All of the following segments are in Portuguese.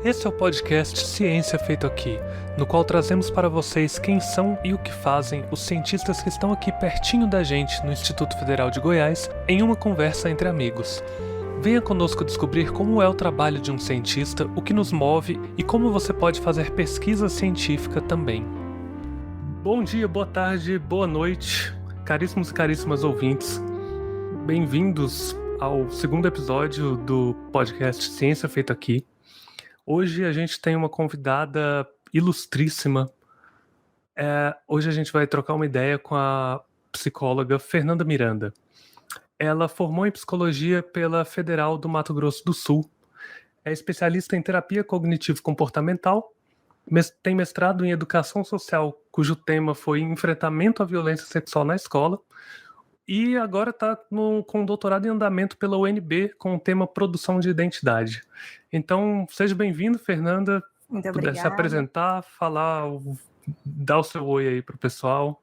Esse é o podcast Ciência Feito Aqui, no qual trazemos para vocês quem são e o que fazem os cientistas que estão aqui pertinho da gente no Instituto Federal de Goiás, em uma conversa entre amigos. Venha conosco descobrir como é o trabalho de um cientista, o que nos move e como você pode fazer pesquisa científica também. Bom dia, boa tarde, boa noite, caríssimos e caríssimas ouvintes. Bem-vindos ao segundo episódio do podcast Ciência Feito Aqui. Hoje a gente tem uma convidada ilustríssima. Hoje a gente vai trocar uma ideia com a psicóloga Fernanda Miranda. Ela formou em psicologia pela Federal do Mato Grosso do Sul. É especialista em terapia cognitivo-comportamental. Tem mestrado em educação social, cujo tema foi enfrentamento à violência sexual na escola. E agora está com doutorado em andamento pela UNB com o tema produção de identidade. Então, seja bem-vindo, Fernanda. Muito Puder se obrigada. apresentar, falar, dar o seu oi aí para o pessoal.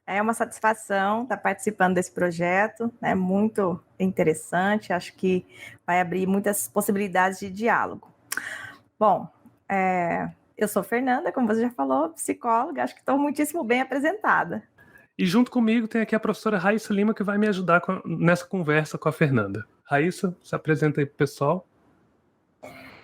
É uma satisfação estar participando desse projeto, é muito interessante, acho que vai abrir muitas possibilidades de diálogo. Bom, eu sou Fernanda, como você já falou, psicóloga, acho que estou muitíssimo bem apresentada. E junto comigo tem aqui a professora Raíssa Lima, que vai me ajudar nessa conversa com a Fernanda. Raíssa, se apresenta aí pro pessoal.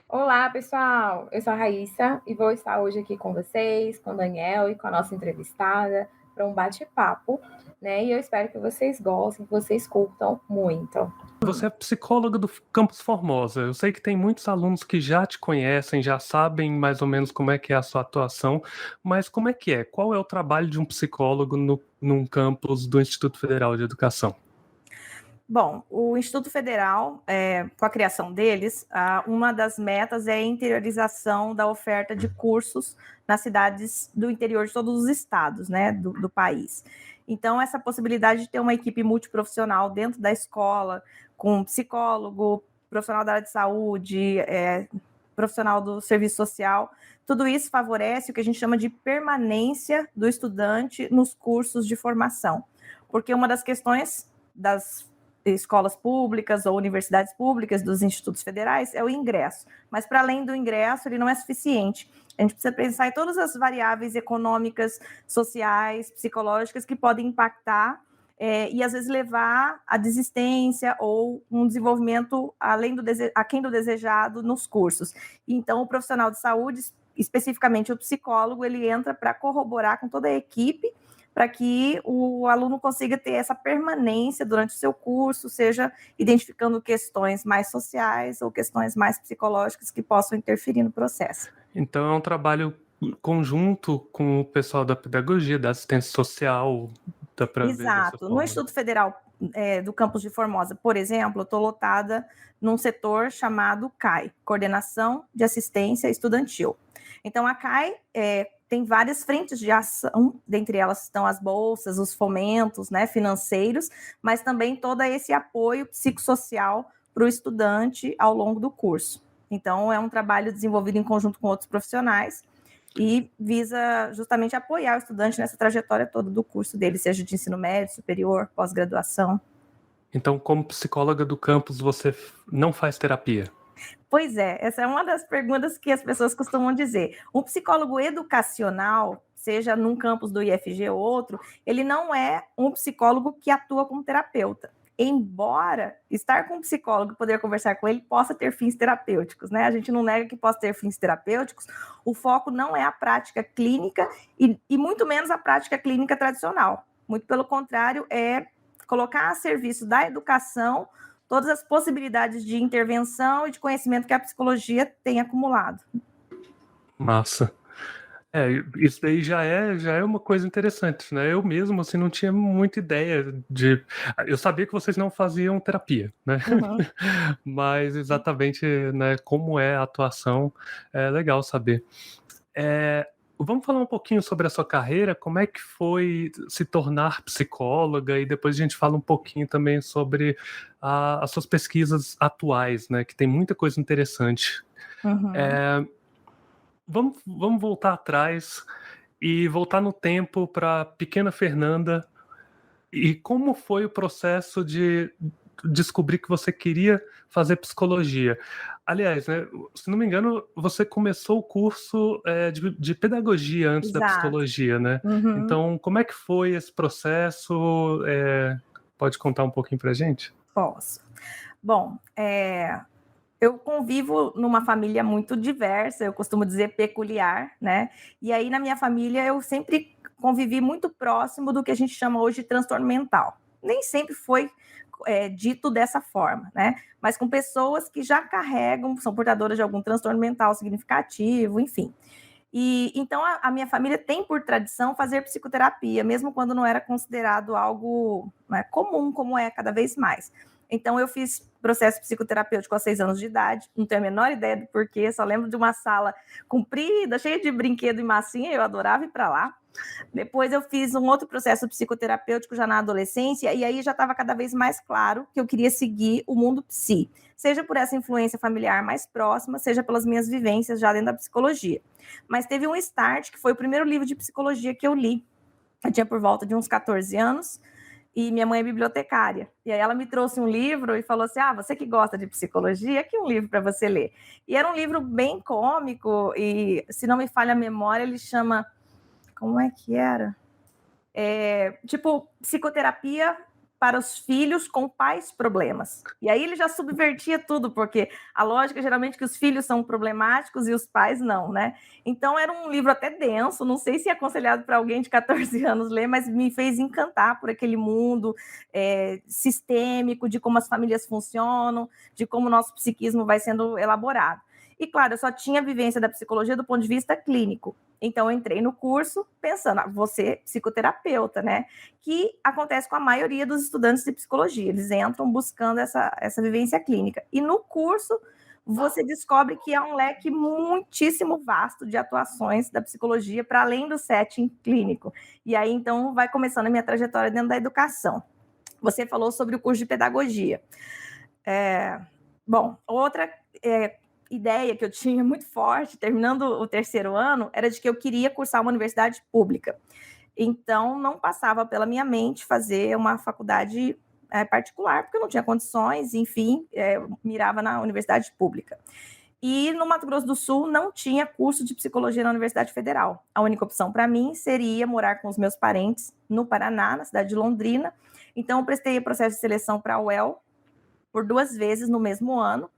Olá, pessoal! Eu sou a Raíssa e vou estar hoje aqui com vocês, com o Daniel e com a nossa entrevistada para um bate-papo, né? E eu espero que vocês gostem, que vocês curtam muito. Você é psicóloga do Campus Formosa. Eu sei que tem muitos alunos que já te conhecem, já sabem mais ou menos como é que é a sua atuação, mas como é que é? Qual é o trabalho de um psicólogo num campus do Instituto Federal de Educação? Bom, o Instituto Federal, com a criação deles, uma das metas é a interiorização da oferta de cursos nas cidades do interior de todos os estados, né, do país. Então, essa possibilidade de ter uma equipe multiprofissional dentro da escola, com psicólogo, profissional da área de saúde, profissional do serviço social, tudo isso favorece o que a gente chama de permanência do estudante nos cursos de formação. Porque uma das questões das escolas públicas ou universidades públicas, dos institutos federais, é o ingresso. Mas, para além do ingresso, ele não é suficiente. A gente precisa pensar em todas as variáveis econômicas, sociais, psicológicas que podem impactar e, às vezes, levar à desistência ou um desenvolvimento aquém do desejado nos cursos. Então, o profissional de saúde, especificamente o psicólogo, ele entra para corroborar com toda a equipe para que o aluno consiga ter essa permanência durante o seu curso, seja identificando questões mais sociais ou questões mais psicológicas que possam interferir no processo. Então é um trabalho conjunto com o pessoal da pedagogia, da assistência social, dá para ver dessa Exato. forma. No Instituto Federal do Campus de Formosa, por exemplo, eu estou lotada num setor chamado CAI, Coordenação de Assistência Estudantil. Então, a CAI tem várias frentes de ação, dentre elas estão as bolsas, os fomentos, né, financeiros, mas também todo esse apoio psicossocial para o estudante ao longo do curso. Então, é um trabalho desenvolvido em conjunto com outros profissionais e visa justamente apoiar o estudante nessa trajetória toda do curso dele, seja de ensino médio, superior, pós-graduação. Então, como psicóloga do campus, você não faz terapia? Pois é, essa é uma das perguntas que as pessoas costumam dizer. Um psicólogo educacional, seja num campus do IFG ou outro, ele não é um psicólogo que atua como terapeuta. Embora estar com um psicólogo e poder conversar com ele possa ter fins terapêuticos, né? A gente não nega que possa ter fins terapêuticos, o foco não é a prática clínica e muito menos a prática clínica tradicional. Muito pelo contrário, é colocar a serviço da educação todas as possibilidades de intervenção e de conhecimento que a psicologia tem acumulado. Massa. Isso daí já é uma coisa interessante, né? Eu mesmo, assim, não tinha muita ideia de... Eu sabia que vocês não faziam terapia, né? Uhum. Mas exatamente, né, como é a atuação, é legal saber. Vamos falar um pouquinho sobre a sua carreira, como é que foi se tornar psicóloga, e depois a gente fala um pouquinho também sobre as suas pesquisas atuais, né, que tem muita coisa interessante. Uhum. Vamos voltar atrás e voltar no tempo para a pequena Fernanda, e como foi o processo de descobrir que você queria fazer psicologia? Aliás, né, se não me engano, você começou o curso de pedagogia antes da Exato. psicologia, né? Uhum. Então, como é que foi esse processo? Pode contar um pouquinho pra gente? Posso. Bom, eu convivo numa família muito diversa, eu costumo dizer peculiar, né? E aí, na minha família, eu sempre convivi muito próximo do que a gente chama hoje de transtorno mental. Nem sempre foi dito dessa forma, né? Mas com pessoas que já carregam, são portadoras de algum transtorno mental significativo, enfim. E então a minha família tem por tradição fazer psicoterapia, mesmo quando não era considerado algo, né, comum, como é cada vez mais. Então eu fiz processo psicoterapêutico aos 6 anos de idade, não tenho a menor ideia do porquê, só lembro de uma sala comprida, cheia de brinquedo e massinha, eu adorava ir para lá. Depois eu fiz um outro processo psicoterapêutico já na adolescência, e aí já estava cada vez mais claro que eu queria seguir o mundo psi, seja por essa influência familiar mais próxima, seja pelas minhas vivências já dentro da psicologia. Mas teve um start, que foi o primeiro livro de psicologia que eu li. Eu tinha por volta de uns 14 anos, e minha mãe é bibliotecária. E aí ela me trouxe um livro e falou assim: você que gosta de psicologia, aqui um livro para você ler. E era um livro bem cômico, e se não me falha a memória, ele chama... Como é que era? Tipo, psicoterapia para os filhos com pais problemas. E aí ele já subvertia tudo, porque a lógica geralmente é que os filhos são problemáticos e os pais não, né? Então era um livro até denso, não sei se é aconselhado para alguém de 14 anos ler, mas me fez encantar por aquele mundo sistêmico, de como as famílias funcionam, de como o nosso psiquismo vai sendo elaborado. E claro, eu só tinha vivência da psicologia do ponto de vista clínico. Então, eu entrei no curso pensando, vou ser psicoterapeuta, né? Que acontece com a maioria dos estudantes de psicologia. Eles entram buscando essa vivência clínica. E no curso, você descobre que é um leque muitíssimo vasto de atuações da psicologia para além do setting clínico. E aí, então, vai começando a minha trajetória dentro da educação. Você falou sobre o curso de pedagogia. Bom, outra ideia que eu tinha muito forte, terminando o terceiro ano, era de que eu queria cursar uma universidade pública. Então, não passava pela minha mente fazer uma faculdade particular, porque eu não tinha condições, enfim, mirava na universidade pública. E no Mato Grosso do Sul não tinha curso de psicologia na Universidade Federal. A única opção para mim seria morar com os meus parentes no Paraná, na cidade de Londrina. Então, eu prestei processo de seleção para a UEL por 2 vezes no mesmo ano.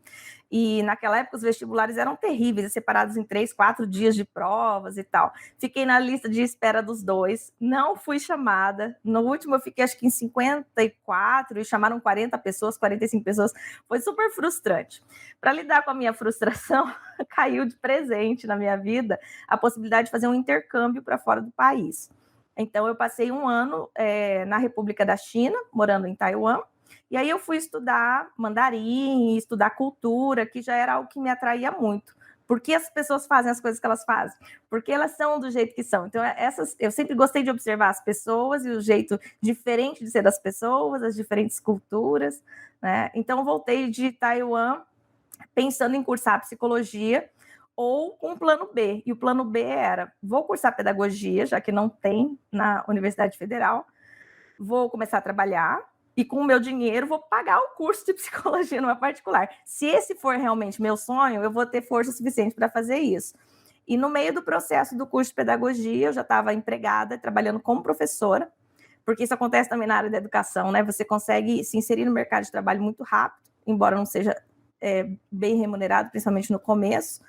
E naquela época os vestibulares eram terríveis, separados em 3, 4 dias de provas e tal. Fiquei na lista de espera dos 2, não fui chamada. No último eu fiquei acho que em 54 e chamaram 40 pessoas, 45 pessoas. Foi super frustrante. Para lidar com a minha frustração, caiu de presente na minha vida a possibilidade de fazer um intercâmbio para fora do país. Então eu passei 1 ano na República da China, morando em Taiwan. E aí eu fui estudar mandarim, estudar cultura, que já era algo que me atraía muito. Por que as pessoas fazem as coisas que elas fazem? Porque elas são do jeito que são. Então, eu sempre gostei de observar as pessoas e o jeito diferente de ser das pessoas, as diferentes culturas, né? Então, voltei de Taiwan pensando em cursar psicologia ou um plano B. E o plano B era, vou cursar pedagogia, já que não tem na Universidade Federal, vou começar a trabalhar, e com o meu dinheiro vou pagar o curso de psicologia numa particular. Se esse for realmente meu sonho, eu vou ter força suficiente para fazer isso. E no meio do processo do curso de pedagogia, eu já estava empregada, trabalhando como professora, porque isso acontece também na área da educação, né? Você consegue se inserir no mercado de trabalho muito rápido, embora não seja bem remunerado, principalmente no começo.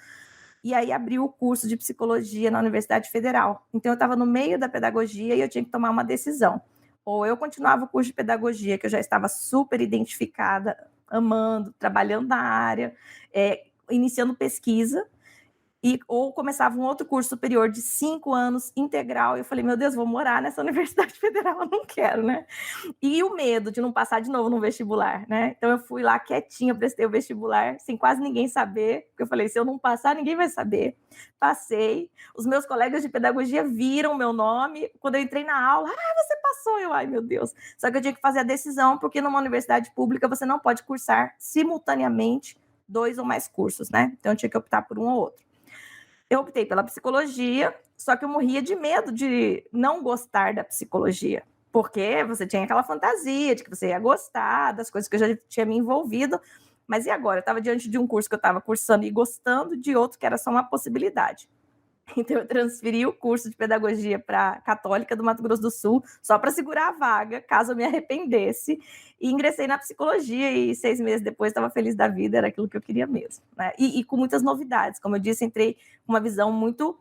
E aí abriu o curso de psicologia na Universidade Federal. Então eu estava no meio da pedagogia e eu tinha que tomar uma decisão. Ou eu continuava o curso de pedagogia, que eu já estava super identificada, amando, trabalhando na área, iniciando pesquisa, ou começava um outro curso superior de 5 anos, integral, e eu falei, meu Deus, vou morar nessa Universidade Federal, eu não quero, né? E o medo de não passar de novo no vestibular, né? Então eu fui lá quietinha, prestei o vestibular, sem quase ninguém saber, porque eu falei, se eu não passar, ninguém vai saber. Passei, os meus colegas de pedagogia viram meu nome, quando eu entrei na aula, você passou, eu, ai meu Deus. Só que eu tinha que fazer a decisão, porque numa universidade pública você não pode cursar simultaneamente 2 ou mais cursos, né? Então eu tinha que optar por um ou outro. Eu optei pela psicologia, só que eu morria de medo de não gostar da psicologia, porque você tinha aquela fantasia de que você ia gostar das coisas que eu já tinha me envolvido, Mas e agora? Eu estava diante de um curso que eu estava cursando e gostando, de outro que era só uma possibilidade. Então, eu transferi o curso de pedagogia para a Católica do Mato Grosso do Sul, só para segurar a vaga, caso eu me arrependesse, e ingressei na psicologia, e 6 meses depois estava feliz da vida, era aquilo que eu queria mesmo, né? E com muitas novidades, como eu disse, entrei com uma visão muito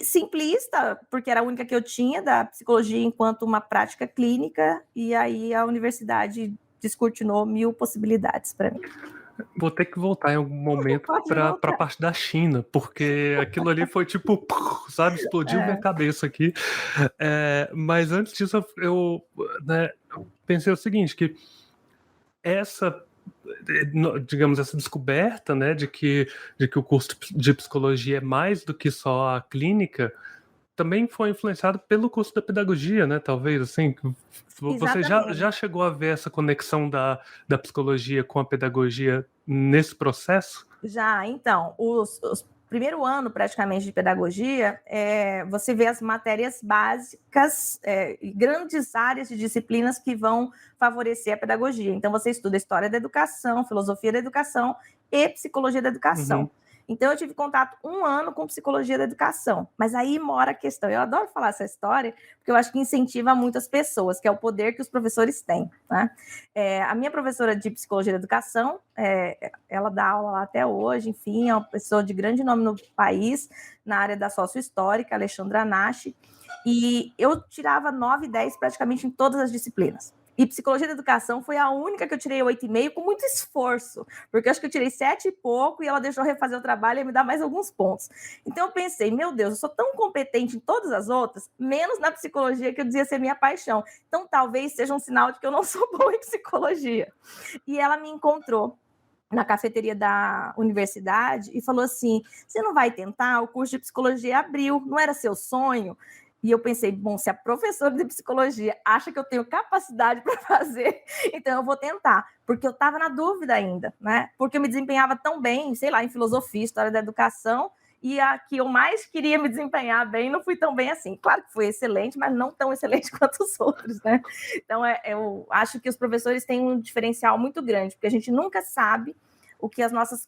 simplista, porque era a única que eu tinha da psicologia enquanto uma prática clínica, e aí a universidade descortinou 1000 possibilidades para mim. Vou ter que voltar em algum momento pra parte da China, porque aquilo ali foi tipo, sabe, explodiu minha cabeça aqui. Mas antes disso, eu pensei o seguinte, que essa, digamos, essa descoberta, né, de que o curso de psicologia é mais do que só a clínica, também foi influenciado pelo curso da pedagogia, né? Talvez, assim, você já chegou a ver essa conexão da psicologia com a pedagogia nesse processo? Já, então, os primeiro ano, praticamente, de pedagogia, você vê as matérias básicas, grandes áreas de disciplinas que vão favorecer a pedagogia. Então, você estuda história da educação, filosofia da educação e psicologia da educação. Uhum. Então, eu tive contato 1 ano com psicologia da educação. Mas aí mora a questão. Eu adoro falar essa história, porque eu acho que incentiva muitas pessoas, que é o poder que os professores têm, né? A minha professora de psicologia da educação, ela dá aula lá até hoje, enfim, é uma pessoa de grande nome no país, na área da sociohistórica, Alexandra Nashi, e eu tirava 9 e 10 praticamente em todas as disciplinas. E psicologia da educação foi a única que eu tirei 8,5 com muito esforço, porque eu acho que eu tirei 7 e pouco e ela deixou refazer o trabalho e me dar mais alguns pontos. Então eu pensei, meu Deus, eu sou tão competente em todas as outras, menos na psicologia, que eu dizia ser minha paixão. Então talvez seja um sinal de que eu não sou boa em psicologia. E ela me encontrou na cafeteria da universidade e falou assim, você não vai tentar? O curso de psicologia abriu, não era seu sonho? E eu pensei, bom, se a professora de psicologia acha que eu tenho capacidade para fazer, então eu vou tentar, porque eu estava na dúvida ainda, né? Porque eu me desempenhava tão bem, sei lá, em filosofia, história da educação, e a que eu mais queria me desempenhar bem, não fui tão bem assim. Claro que foi excelente, mas não tão excelente quanto os outros, né? Então, eu acho que os professores têm um diferencial muito grande, porque a gente nunca sabe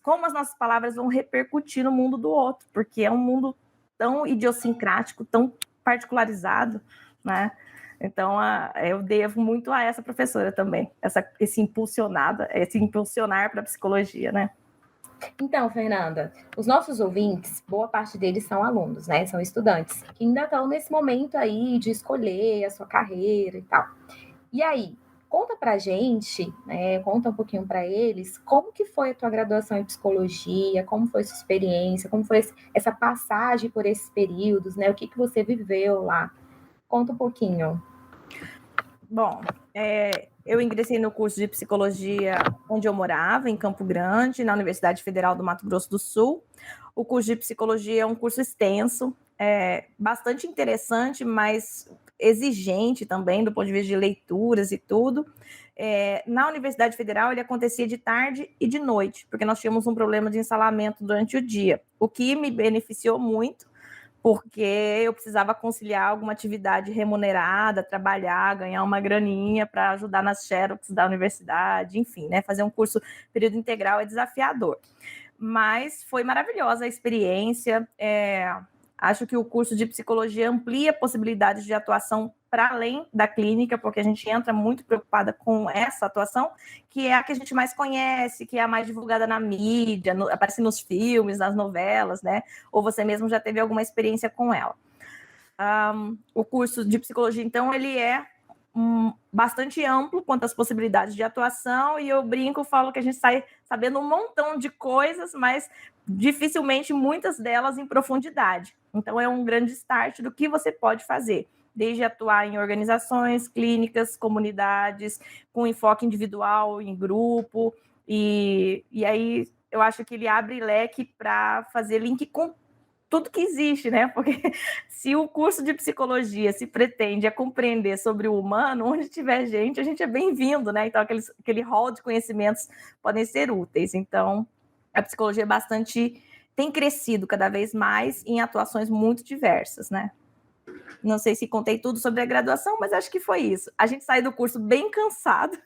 como as nossas palavras vão repercutir no mundo do outro, porque é um mundo tão idiosincrático, tão particularizado, né? Então, eu devo muito a essa professora também, esse impulsionar para a psicologia, né? Então, Fernanda, os nossos ouvintes, boa parte deles são alunos, né? São estudantes, que ainda estão nesse momento aí de escolher a sua carreira e tal. E aí, conta pra gente, né? Conta um pouquinho para eles, como que foi a tua graduação em psicologia, como foi a sua experiência, como foi essa passagem por esses períodos, né? O que você viveu lá? Conta um pouquinho. Bom, eu ingressei no curso de psicologia onde eu morava, em Campo Grande, na Universidade Federal do Mato Grosso do Sul. O curso de psicologia é um curso extenso, bastante interessante, mas exigente também, do ponto de vista de leituras e tudo. Na Universidade Federal, ele acontecia de tarde e de noite, porque nós tínhamos um problema de ensalamento durante o dia, o que me beneficiou muito, porque eu precisava conciliar alguma atividade remunerada, trabalhar, ganhar uma graninha para ajudar nas xerox da universidade, enfim, né? Fazer um curso período integral é desafiador. Mas foi maravilhosa a experiência. Acho que o curso de psicologia amplia possibilidades de atuação para além da clínica, porque a gente entra muito preocupada com essa atuação, que é a que a gente mais conhece, que é a mais divulgada na mídia, aparece nos filmes, nas novelas, né? Ou você mesmo já teve alguma experiência com ela. O curso de psicologia, então, ele é bastante amplo quanto às possibilidades de atuação, e eu brinco, falo que a gente sai sabendo um montão de coisas, mas dificilmente muitas delas em profundidade. Então, é um grande start do que você pode fazer, desde atuar em organizações, clínicas, comunidades, com enfoque individual, em grupo, e aí eu acho que ele abre leque para fazer link com tudo que existe, né? Porque se o curso de psicologia se pretende compreender sobre o humano, onde tiver gente, a gente é bem-vindo, né? Então, aquele rol de conhecimentos podem ser úteis. Então, a psicologia tem crescido cada vez mais em atuações muito diversas, né? Não sei se contei tudo sobre a graduação, mas acho que foi isso. A gente sai do curso bem cansado,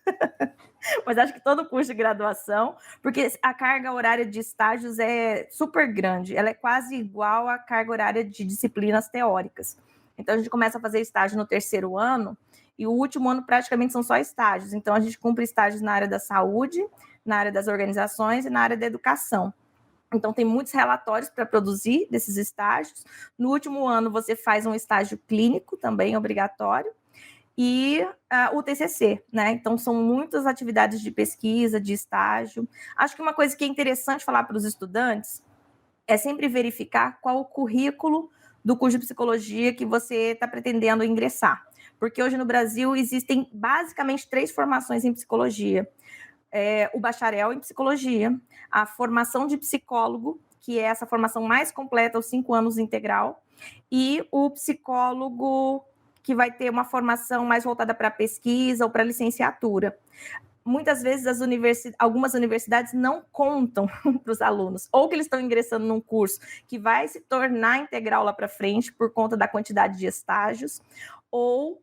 mas acho que todo curso de graduação, porque a carga horária de estágios é super grande, ela é quase igual à carga horária de disciplinas teóricas. Então, a gente começa a fazer estágio no terceiro ano, e o último ano praticamente são só estágios. Então, a gente cumpre estágios na área da saúde, na área das organizações e na área da educação. Então, tem muitos relatórios para produzir desses estágios. No último ano, você faz um estágio clínico, também obrigatório, e o TCC, né? Então, são muitas atividades de pesquisa, de estágio. Acho que uma coisa que é interessante falar para os estudantes é sempre verificar qual o currículo do curso de psicologia que você está pretendendo ingressar. Porque hoje no Brasil existem basicamente 3 formações em psicologia. O bacharel em psicologia, a formação de psicólogo, que é essa formação mais completa, os 5 anos integral, e o psicólogo que vai ter uma formação mais voltada para pesquisa ou para licenciatura. Muitas vezes algumas universidades não contam para os alunos, ou que eles estão ingressando num curso que vai se tornar integral lá para frente por conta da quantidade de estágios, ou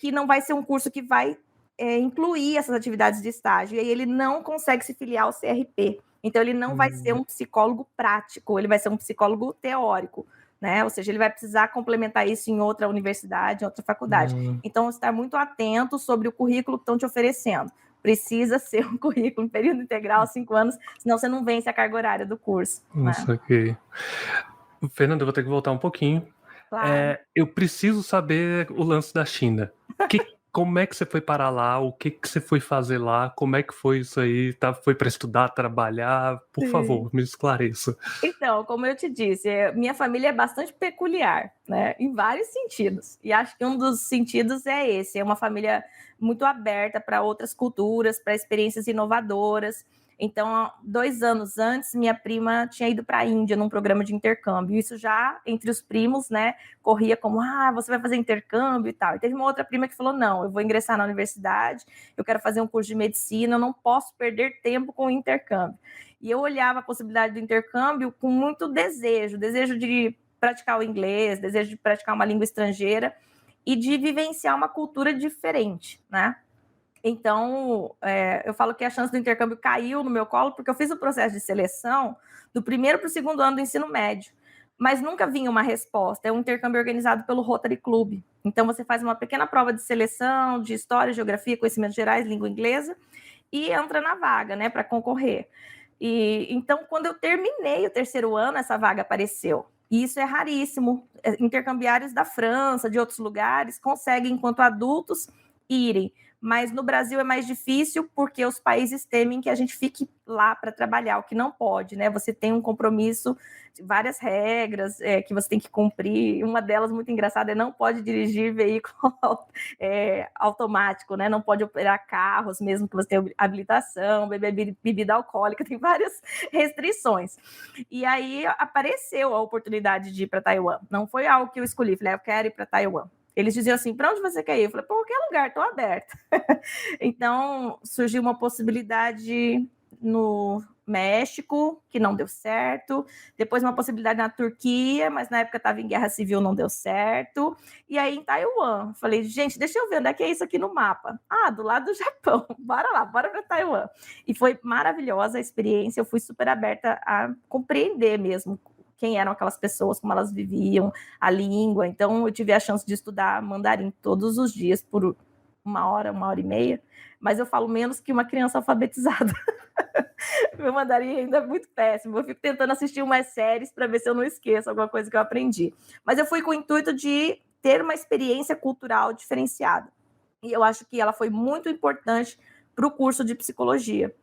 que não vai ser um curso que vai incluir essas atividades de estágio, e aí ele não consegue se filiar ao CRP. Então, ele não vai ser um psicólogo prático, ele vai ser um psicólogo teórico, né? Ou seja, ele vai precisar complementar isso em outra universidade, em outra faculdade. Então, estar muito atento sobre o currículo que estão te oferecendo. Precisa ser um currículo em período integral, 5 anos, senão você não vence a carga horária do curso. Nossa, ok. Fernanda, eu vou ter que voltar um pouquinho. Claro. Eu preciso saber o lance da China. Como é que você foi parar lá? O que você foi fazer lá? Como é que foi isso aí? Foi para estudar, trabalhar? Por favor, me esclareça. Então, como eu te disse, minha família é bastante peculiar, né? Em vários sentidos. E acho que um dos sentidos é esse. É uma família muito aberta para outras culturas, para experiências inovadoras. Então, 2 anos antes, minha prima tinha ido para a Índia num programa de intercâmbio. Isso já, entre os primos, né, corria como, você vai fazer intercâmbio e tal. E teve uma outra prima que falou, não, eu vou ingressar na universidade, eu quero fazer um curso de medicina, eu não posso perder tempo com o intercâmbio. E eu olhava a possibilidade do intercâmbio com muito desejo de praticar o inglês, desejo de praticar uma língua estrangeira e de vivenciar uma cultura diferente, né? Então, eu falo que a chance do intercâmbio caiu no meu colo porque eu fiz o processo de seleção do primeiro para o segundo ano do ensino médio, mas nunca vinha uma resposta. É um intercâmbio organizado pelo Rotary Club. Então, você faz uma pequena prova de seleção de história, geografia, conhecimentos gerais, língua inglesa e entra na vaga, né, para concorrer. Então, quando eu terminei o terceiro ano, essa vaga apareceu. E isso é raríssimo. Intercambiários da França, de outros lugares, conseguem, enquanto adultos, irem. Mas no Brasil é mais difícil porque os países temem que a gente fique lá para trabalhar, o que não pode, né? Você tem um compromisso, várias regras que você tem que cumprir. Uma delas, muito engraçada, é não pode dirigir veículo automático, né? Não pode operar carros, mesmo que você tenha habilitação, beber bebida alcoólica, tem várias restrições. E aí apareceu a oportunidade de ir para Taiwan. Não foi algo que eu escolhi, falei, eu quero ir para Taiwan. Eles diziam assim, para onde você quer ir? Eu falei, para qualquer lugar, estou aberta. Então, surgiu uma possibilidade no México, que não deu certo. Depois uma possibilidade na Turquia, mas na época estava em guerra civil, não deu certo. E aí em Taiwan. Falei, gente, deixa eu ver onde é que é isso aqui no mapa. Do lado do Japão. Bora lá, bora para Taiwan. E foi maravilhosa a experiência. Eu fui super aberta a compreender mesmo quem eram aquelas pessoas, como elas viviam, a língua. Então, eu tive a chance de estudar mandarim todos os dias por 1 hora e meia, mas eu falo menos que uma criança alfabetizada. Meu mandarim ainda é muito péssimo. Eu fico tentando assistir umas séries para ver se eu não esqueço alguma coisa que eu aprendi. Mas eu fui com o intuito de ter uma experiência cultural diferenciada. E eu acho que ela foi muito importante para o curso de psicologia.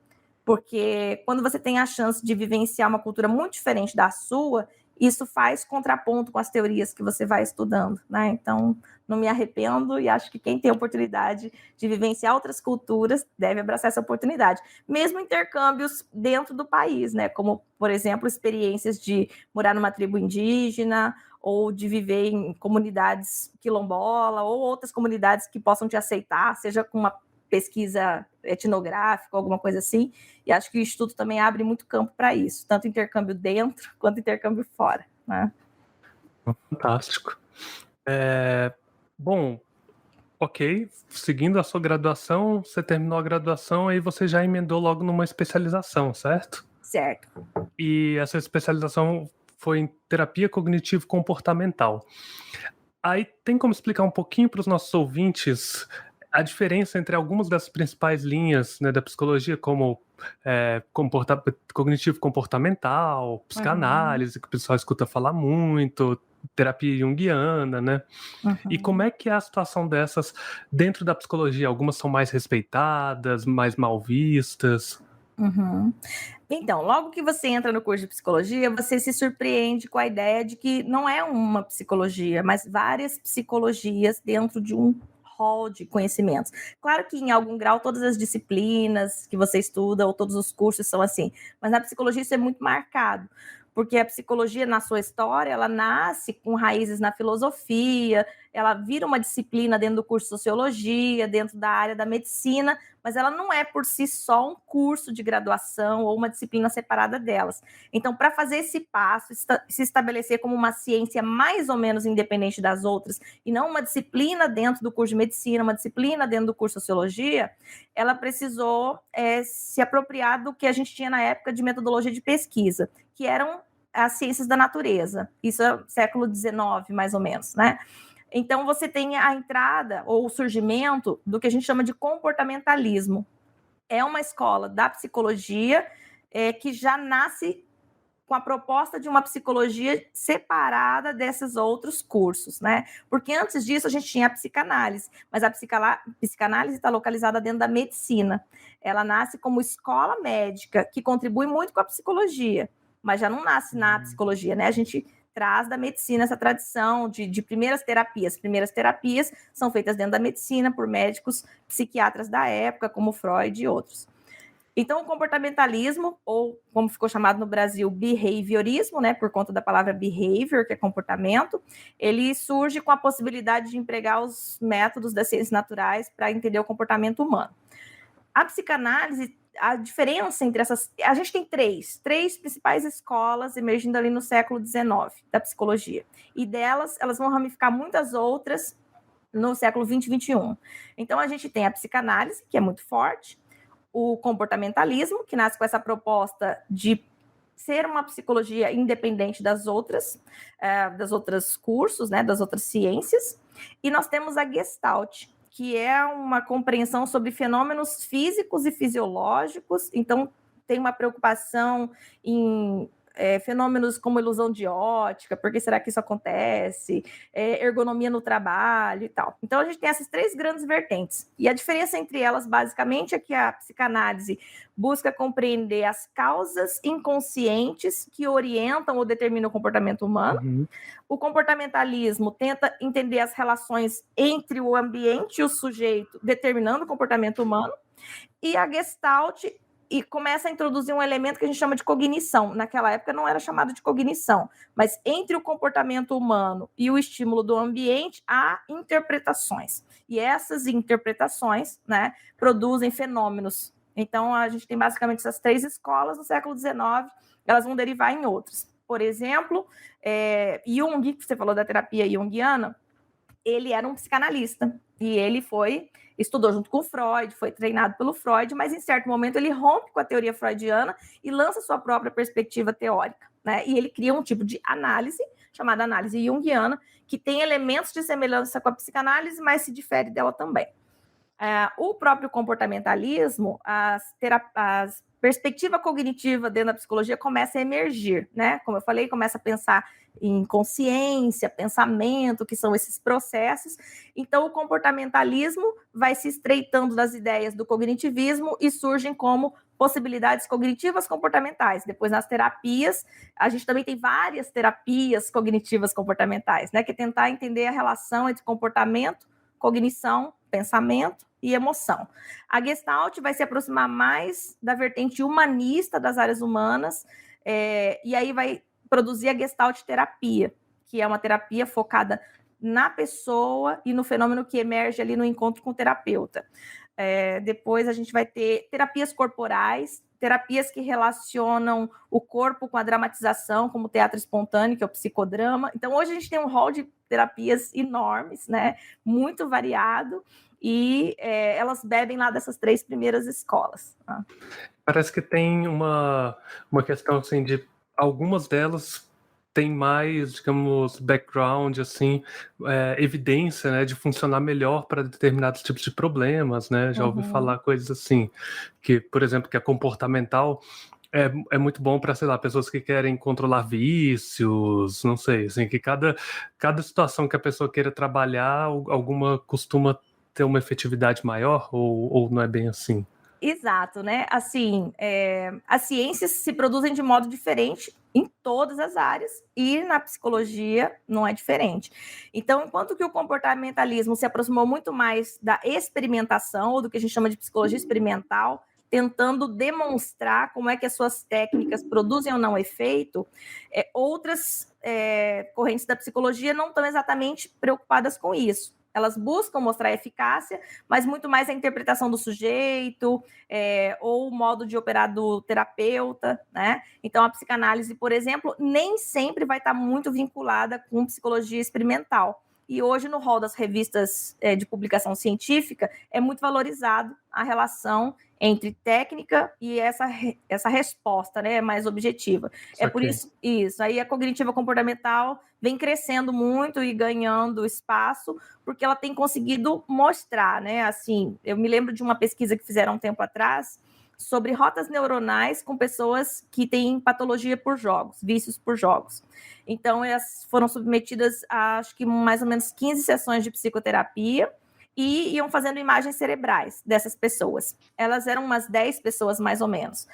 Porque quando você tem a chance de vivenciar uma cultura muito diferente da sua, isso faz contraponto com as teorias que você vai estudando, né? Então, não me arrependo e acho que quem tem a oportunidade de vivenciar outras culturas deve abraçar essa oportunidade. Mesmo intercâmbios dentro do país, né? Como, por exemplo, experiências de morar numa tribo indígena ou de viver em comunidades quilombola ou outras comunidades que possam te aceitar, seja com uma pesquisa etnográfica, alguma coisa assim, e acho que o Instituto também abre muito campo para isso, tanto intercâmbio dentro quanto intercâmbio fora, né? Fantástico. Bom, ok, seguindo a sua graduação, você terminou a graduação, aí você já emendou logo numa especialização, certo? Certo. E essa especialização foi em terapia cognitivo-comportamental. Aí tem como explicar um pouquinho para os nossos ouvintes a diferença entre algumas das principais linhas, né, da psicologia, como cognitivo-comportamental, psicanálise, que o pessoal escuta falar muito, terapia junguiana, né? E como é que é a situação dessas dentro da psicologia? Algumas são mais respeitadas, mais mal vistas? Então, logo que você entra no curso de psicologia, você se surpreende com a ideia de que não é uma psicologia, mas várias psicologias dentro de um hall de conhecimentos. Claro que em algum grau todas as disciplinas que você estuda ou todos os cursos são assim, mas na psicologia isso é muito marcado, porque a psicologia na sua história, ela nasce com raízes na filosofia, ela vira uma disciplina dentro do curso de sociologia, dentro da área da medicina, mas ela não é por si só um curso de graduação ou uma disciplina separada delas. Então, para fazer esse passo, se estabelecer como uma ciência mais ou menos independente das outras, e não uma disciplina dentro do curso de medicina, uma disciplina dentro do curso de sociologia, ela precisou se apropriar do que a gente tinha na época de metodologia de pesquisa, que eram as ciências da natureza. Isso é século XIX, mais ou menos, né? Então, você tem a entrada ou o surgimento do que a gente chama de comportamentalismo. É uma escola da psicologia que já nasce com a proposta de uma psicologia separada desses outros cursos, né? Porque antes disso a gente tinha a psicanálise, mas a psicanálise está localizada dentro da medicina. Ela nasce como escola médica, que contribui muito com a psicologia, mas já não nasce na psicologia, né? A gente traz da medicina essa tradição de primeiras terapias. Primeiras terapias são feitas dentro da medicina por médicos psiquiatras da época, como Freud e outros. Então, o comportamentalismo, ou como ficou chamado no Brasil, behaviorismo, né, por conta da palavra behavior, que é comportamento, ele surge com a possibilidade de empregar os métodos das ciências naturais para entender o comportamento humano. A psicanálise, a diferença entre essas... A gente tem três principais escolas emergindo ali no século XIX da psicologia. E delas, elas vão ramificar muitas outras no século XX e XXI. Então, a gente tem a psicanálise, que é muito forte, o comportamentalismo, que nasce com essa proposta de ser uma psicologia independente das outras cursos, né, das outras ciências. E nós temos a Gestalt, que é uma compreensão sobre fenômenos físicos e fisiológicos. Então, tem uma preocupação em fenômenos como ilusão de ótica, por que será que isso acontece, ergonomia no trabalho e tal. Então, a gente tem essas três grandes vertentes. E a diferença entre elas, basicamente, é que a psicanálise busca compreender as causas inconscientes que orientam ou determinam o comportamento humano. O comportamentalismo tenta entender as relações entre o ambiente e o sujeito, determinando o comportamento humano. E a Gestalt começa a introduzir um elemento que a gente chama de cognição. Naquela época não era chamado de cognição, mas entre o comportamento humano e o estímulo do ambiente, há interpretações. E essas interpretações, né, produzem fenômenos. Então, a gente tem basicamente essas três escolas no século XIX, elas vão derivar em outras. Por exemplo, Jung, que você falou da terapia junguiana, ele era um psicanalista e ele estudou junto com Freud, foi treinado pelo Freud, mas em certo momento ele rompe com a teoria freudiana e lança sua própria perspectiva teórica, né? E ele cria um tipo de análise, chamada análise junguiana, que tem elementos de semelhança com a psicanálise, mas se difere dela também. O próprio comportamentalismo, a perspectiva cognitiva dentro da psicologia começa a emergir, né? Como eu falei, começa a pensar em consciência, pensamento, que são esses processos. Então, o comportamentalismo vai se estreitando das ideias do cognitivismo e surgem como possibilidades cognitivas comportamentais. Depois, nas terapias, a gente também tem várias terapias cognitivas comportamentais, né? Que é tentar entender a relação entre comportamento, cognição, pensamento e emoção. A Gestalt vai se aproximar mais da vertente humanista das áreas humanas, e aí vai produzir a Gestalt terapia, que é uma terapia focada na pessoa e no fenômeno que emerge ali no encontro com o terapeuta. depois a gente vai ter terapias corporais, terapias que relacionam o corpo com a dramatização, como o teatro espontâneo, que é o psicodrama. Então, hoje a gente tem um rol de terapias enormes, né? Muito variado, e elas bebem lá dessas 3 primeiras escolas. Tá? Parece que tem uma questão assim de algumas delas tem mais, digamos, background, assim, evidência, né, de funcionar melhor para determinados tipos de problemas, né? Já ouvi falar coisas assim, que, por exemplo, que a comportamental é muito bom para, sei lá, pessoas que querem controlar vícios, não sei, assim, que cada situação que a pessoa queira trabalhar, alguma costuma ter uma efetividade maior, ou não é bem assim? Exato, né? Assim, as ciências se produzem de modo diferente em todas as áreas, e na psicologia não é diferente. Então, enquanto que o comportamentalismo se aproximou muito mais da experimentação, ou do que a gente chama de psicologia experimental, tentando demonstrar como é que as suas técnicas produzem ou não efeito, outras correntes da psicologia não estão exatamente preocupadas com isso. Elas buscam mostrar eficácia, mas muito mais a interpretação do sujeito, ou o modo de operar do terapeuta, né? Então, a psicanálise, por exemplo, nem sempre vai estar muito vinculada com psicologia experimental. E hoje, no rol das revistas de publicação científica, é muito valorizado a relação entre técnica e essa resposta, né, mais objetiva. É por isso. Aí a cognitiva comportamental vem crescendo muito e ganhando espaço, porque ela tem conseguido mostrar, né, assim, eu me lembro de uma pesquisa que fizeram um tempo atrás sobre rotas neuronais com pessoas que têm patologia por jogos, vícios por jogos. Então, elas foram submetidas a, acho que mais ou menos 15 sessões de psicoterapia, e iam fazendo imagens cerebrais dessas pessoas. Elas eram umas 10 pessoas, mais ou menos.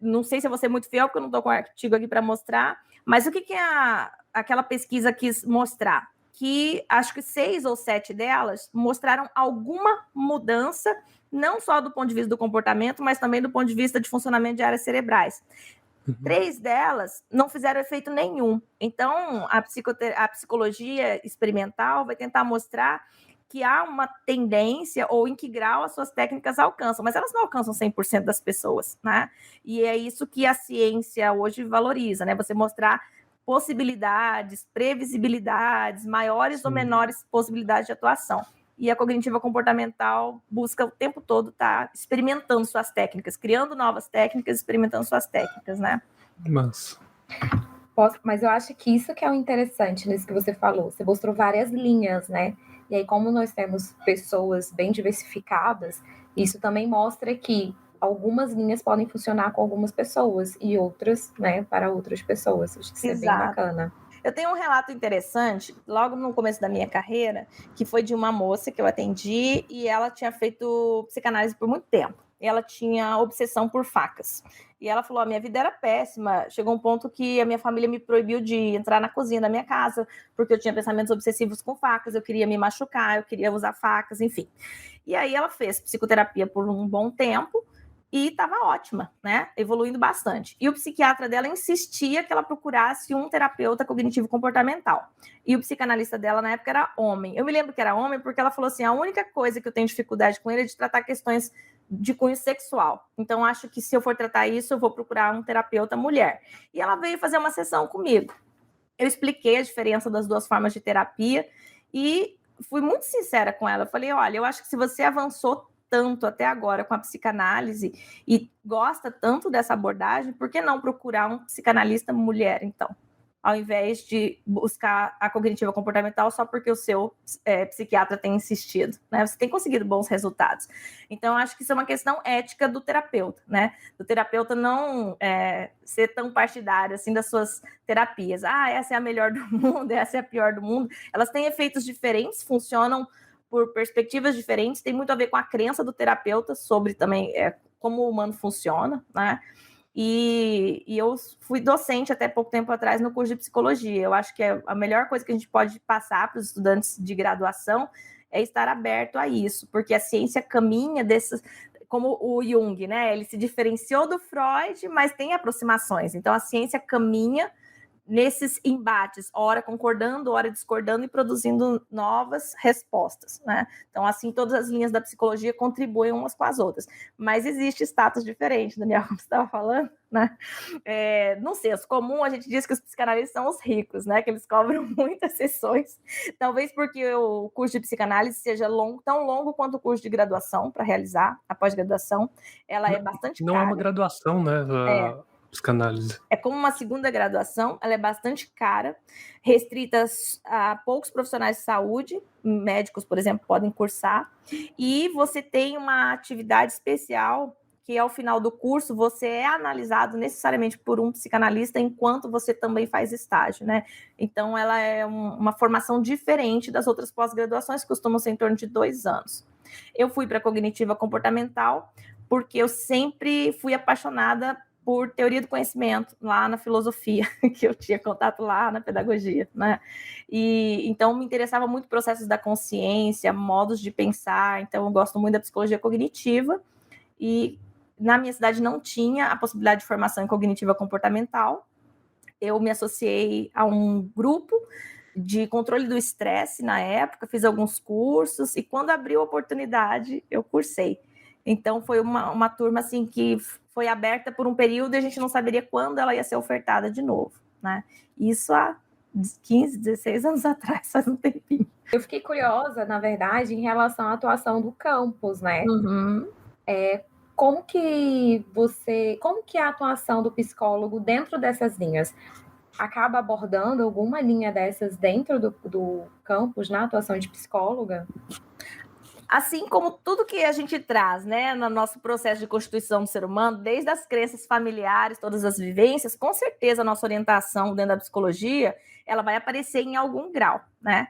Não sei se eu vou ser muito fiel, porque eu não estou com o artigo aqui para mostrar, mas o que aquela pesquisa quis mostrar? Que acho que 6 ou 7 delas mostraram alguma mudança, não só do ponto de vista do comportamento, mas também do ponto de vista de funcionamento de áreas cerebrais. 3 delas não fizeram efeito nenhum. Então, a psicologia experimental vai tentar mostrar que há uma tendência, ou em que grau as suas técnicas alcançam, mas elas não alcançam 100% das pessoas, né? E é isso que a ciência hoje valoriza, né? Você mostrar possibilidades, previsibilidades, maiores ou menores possibilidades de atuação. E a cognitiva comportamental busca o tempo todo estar experimentando suas técnicas, criando novas técnicas, experimentando suas técnicas, né? Mas eu acho que isso que é o interessante nisso que você falou. Você mostrou várias linhas, né? E aí, como nós temos pessoas bem diversificadas, isso também mostra que algumas linhas podem funcionar com algumas pessoas e outras, né, para outras pessoas. Acho que isso é bem bacana. Eu tenho um relato interessante, logo no começo da minha carreira, que foi de uma moça que eu atendi, e ela tinha feito psicanálise por muito tempo. Ela tinha obsessão por facas. E ela falou, a minha vida era péssima. Chegou um ponto que a minha família me proibiu de entrar na cozinha da minha casa, porque eu tinha pensamentos obsessivos com facas, eu queria me machucar, eu queria usar facas, enfim. E aí ela fez psicoterapia por um bom tempo, e estava ótima, né? Evoluindo bastante. E o psiquiatra dela insistia que ela procurasse um terapeuta cognitivo-comportamental. E o psicanalista dela, na época, era homem. Eu me lembro que era homem porque ela falou assim, a única coisa que eu tenho dificuldade com ele é de tratar questões de cunho sexual. Então, acho que se eu for tratar isso, eu vou procurar um terapeuta mulher. E ela veio fazer uma sessão comigo. Eu expliquei a diferença das 2 formas de terapia e fui muito sincera com ela. Eu falei, olha, eu acho que se você avançou tanto até agora com a psicanálise e gosta tanto dessa abordagem, por que não procurar um psicanalista mulher, então? Ao invés de buscar a cognitiva comportamental só porque o seu psiquiatra tem insistido, né? Você tem conseguido bons resultados. Então, acho que isso é uma questão ética do terapeuta, né? Do terapeuta não ser tão partidário assim das suas terapias. Essa é a melhor do mundo, essa é a pior do mundo. Elas têm efeitos diferentes, funcionam por perspectivas diferentes, tem muito a ver com a crença do terapeuta sobre também como o humano funciona, né? E eu fui docente até pouco tempo atrás no curso de psicologia. Eu acho que a melhor coisa que a gente pode passar para os estudantes de graduação é estar aberto a isso, porque a ciência caminha desses, como o Jung, né? Ele se diferenciou do Freud, mas tem aproximações. Então, a ciência caminha nesses embates, ora concordando, ora discordando e produzindo novas respostas, né? Então, assim, todas as linhas da psicologia contribuem umas com as outras, mas existe status diferente, Daniel, como você estava falando, né? No senso comum, a gente diz que os psicanalistas são os ricos, né? Que eles cobram muitas sessões, talvez porque o curso de psicanálise seja tão longo quanto o curso de graduação para realizar, a pós-graduação, ela é bastante Não cara. é uma graduação, né? Psicanálise. É como uma segunda graduação, ela é bastante cara, restrita a poucos profissionais de saúde, médicos, por exemplo, podem cursar, e você tem uma atividade especial que ao final do curso você é analisado necessariamente por um psicanalista enquanto você também faz estágio, né? Então ela é uma formação diferente das outras pós-graduações, que costumam ser em torno de 2 anos. Eu fui para a cognitiva comportamental porque eu sempre fui apaixonada por teoria do conhecimento, lá na filosofia, que eu tinha contato lá na pedagogia, né? E então me interessava muito processos da consciência, modos de pensar, então eu gosto muito da psicologia cognitiva, e na minha cidade não tinha a possibilidade de formação em cognitiva comportamental. Eu me associei a um grupo de controle do estresse na época, fiz alguns cursos, e quando abriu a oportunidade, eu cursei. Então, foi uma turma assim que foi aberta por um período e a gente não saberia quando ela ia ser ofertada de novo, né? Isso há 15, 16 anos atrás, faz um tempinho. Eu fiquei curiosa, na verdade, em relação à atuação do campus, né? Uhum. Como que a atuação do psicólogo dentro dessas linhas acaba abordando alguma linha dessas dentro do campus na atuação de psicóloga? Assim como tudo que a gente traz, né, no nosso processo de constituição do ser humano, desde as crenças familiares, todas as vivências, com certeza a nossa orientação dentro da psicologia, ela vai aparecer em algum grau, né?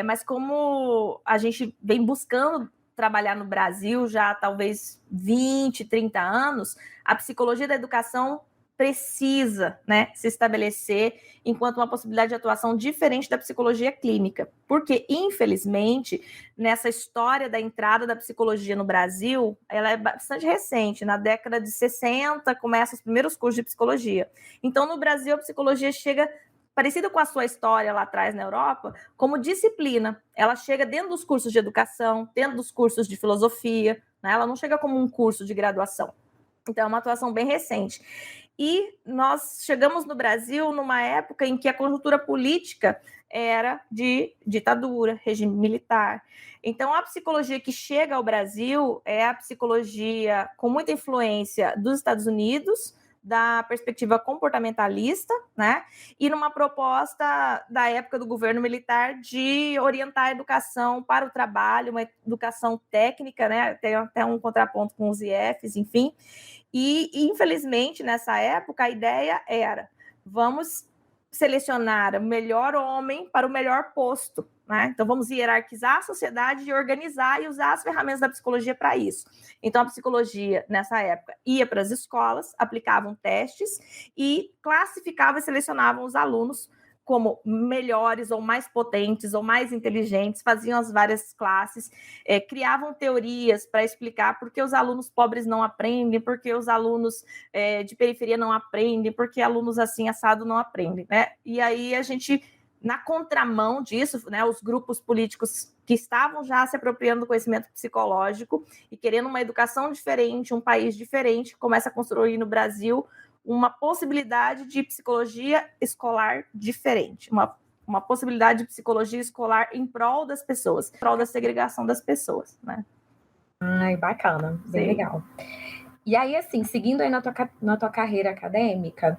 Mas como a gente vem buscando trabalhar no Brasil já talvez 20, 30 anos, a psicologia da educação precisa, né, se estabelecer enquanto uma possibilidade de atuação diferente da psicologia clínica. Porque, infelizmente, nessa história da entrada da psicologia no Brasil, ela é bastante recente. Na década de 60, começam os primeiros cursos de psicologia. Então, no Brasil, a psicologia chega, parecida com a sua história lá atrás na Europa, como disciplina. Ela chega dentro dos cursos de educação, dentro dos cursos de filosofia, né? Ela não chega como um curso de graduação. Então, é uma atuação bem recente. E nós chegamos no Brasil numa época em que a conjuntura política era de ditadura, regime militar. Então, a psicologia que chega ao Brasil é a psicologia com muita influência dos Estados Unidos, da perspectiva comportamentalista, né? E numa proposta da época do governo militar de orientar a educação para o trabalho, uma educação técnica, né? Tem até um contraponto com os IFs, enfim. E, infelizmente, nessa época, a ideia era: vamos selecionar o melhor homem para o melhor posto, né? Então, vamos hierarquizar a sociedade e organizar e usar as ferramentas da psicologia para isso. Então, a psicologia, nessa época, ia para as escolas, aplicavam testes e classificava e selecionavam os alunos como melhores ou mais potentes ou mais inteligentes, faziam as várias classes, criavam teorias para explicar por que os alunos pobres não aprendem, por que os alunos de periferia não aprendem, por que alunos assim assado não aprendem, né? E aí a gente, na contramão disso, né, os grupos políticos que estavam já se apropriando do conhecimento psicológico e querendo uma educação diferente, um país diferente, começa a construir no Brasil uma possibilidade de psicologia escolar diferente, uma possibilidade de psicologia escolar em prol das pessoas, em prol da segregação das pessoas, né? Ai, bacana, bem Sim. legal. E aí, assim, seguindo aí na tua carreira acadêmica,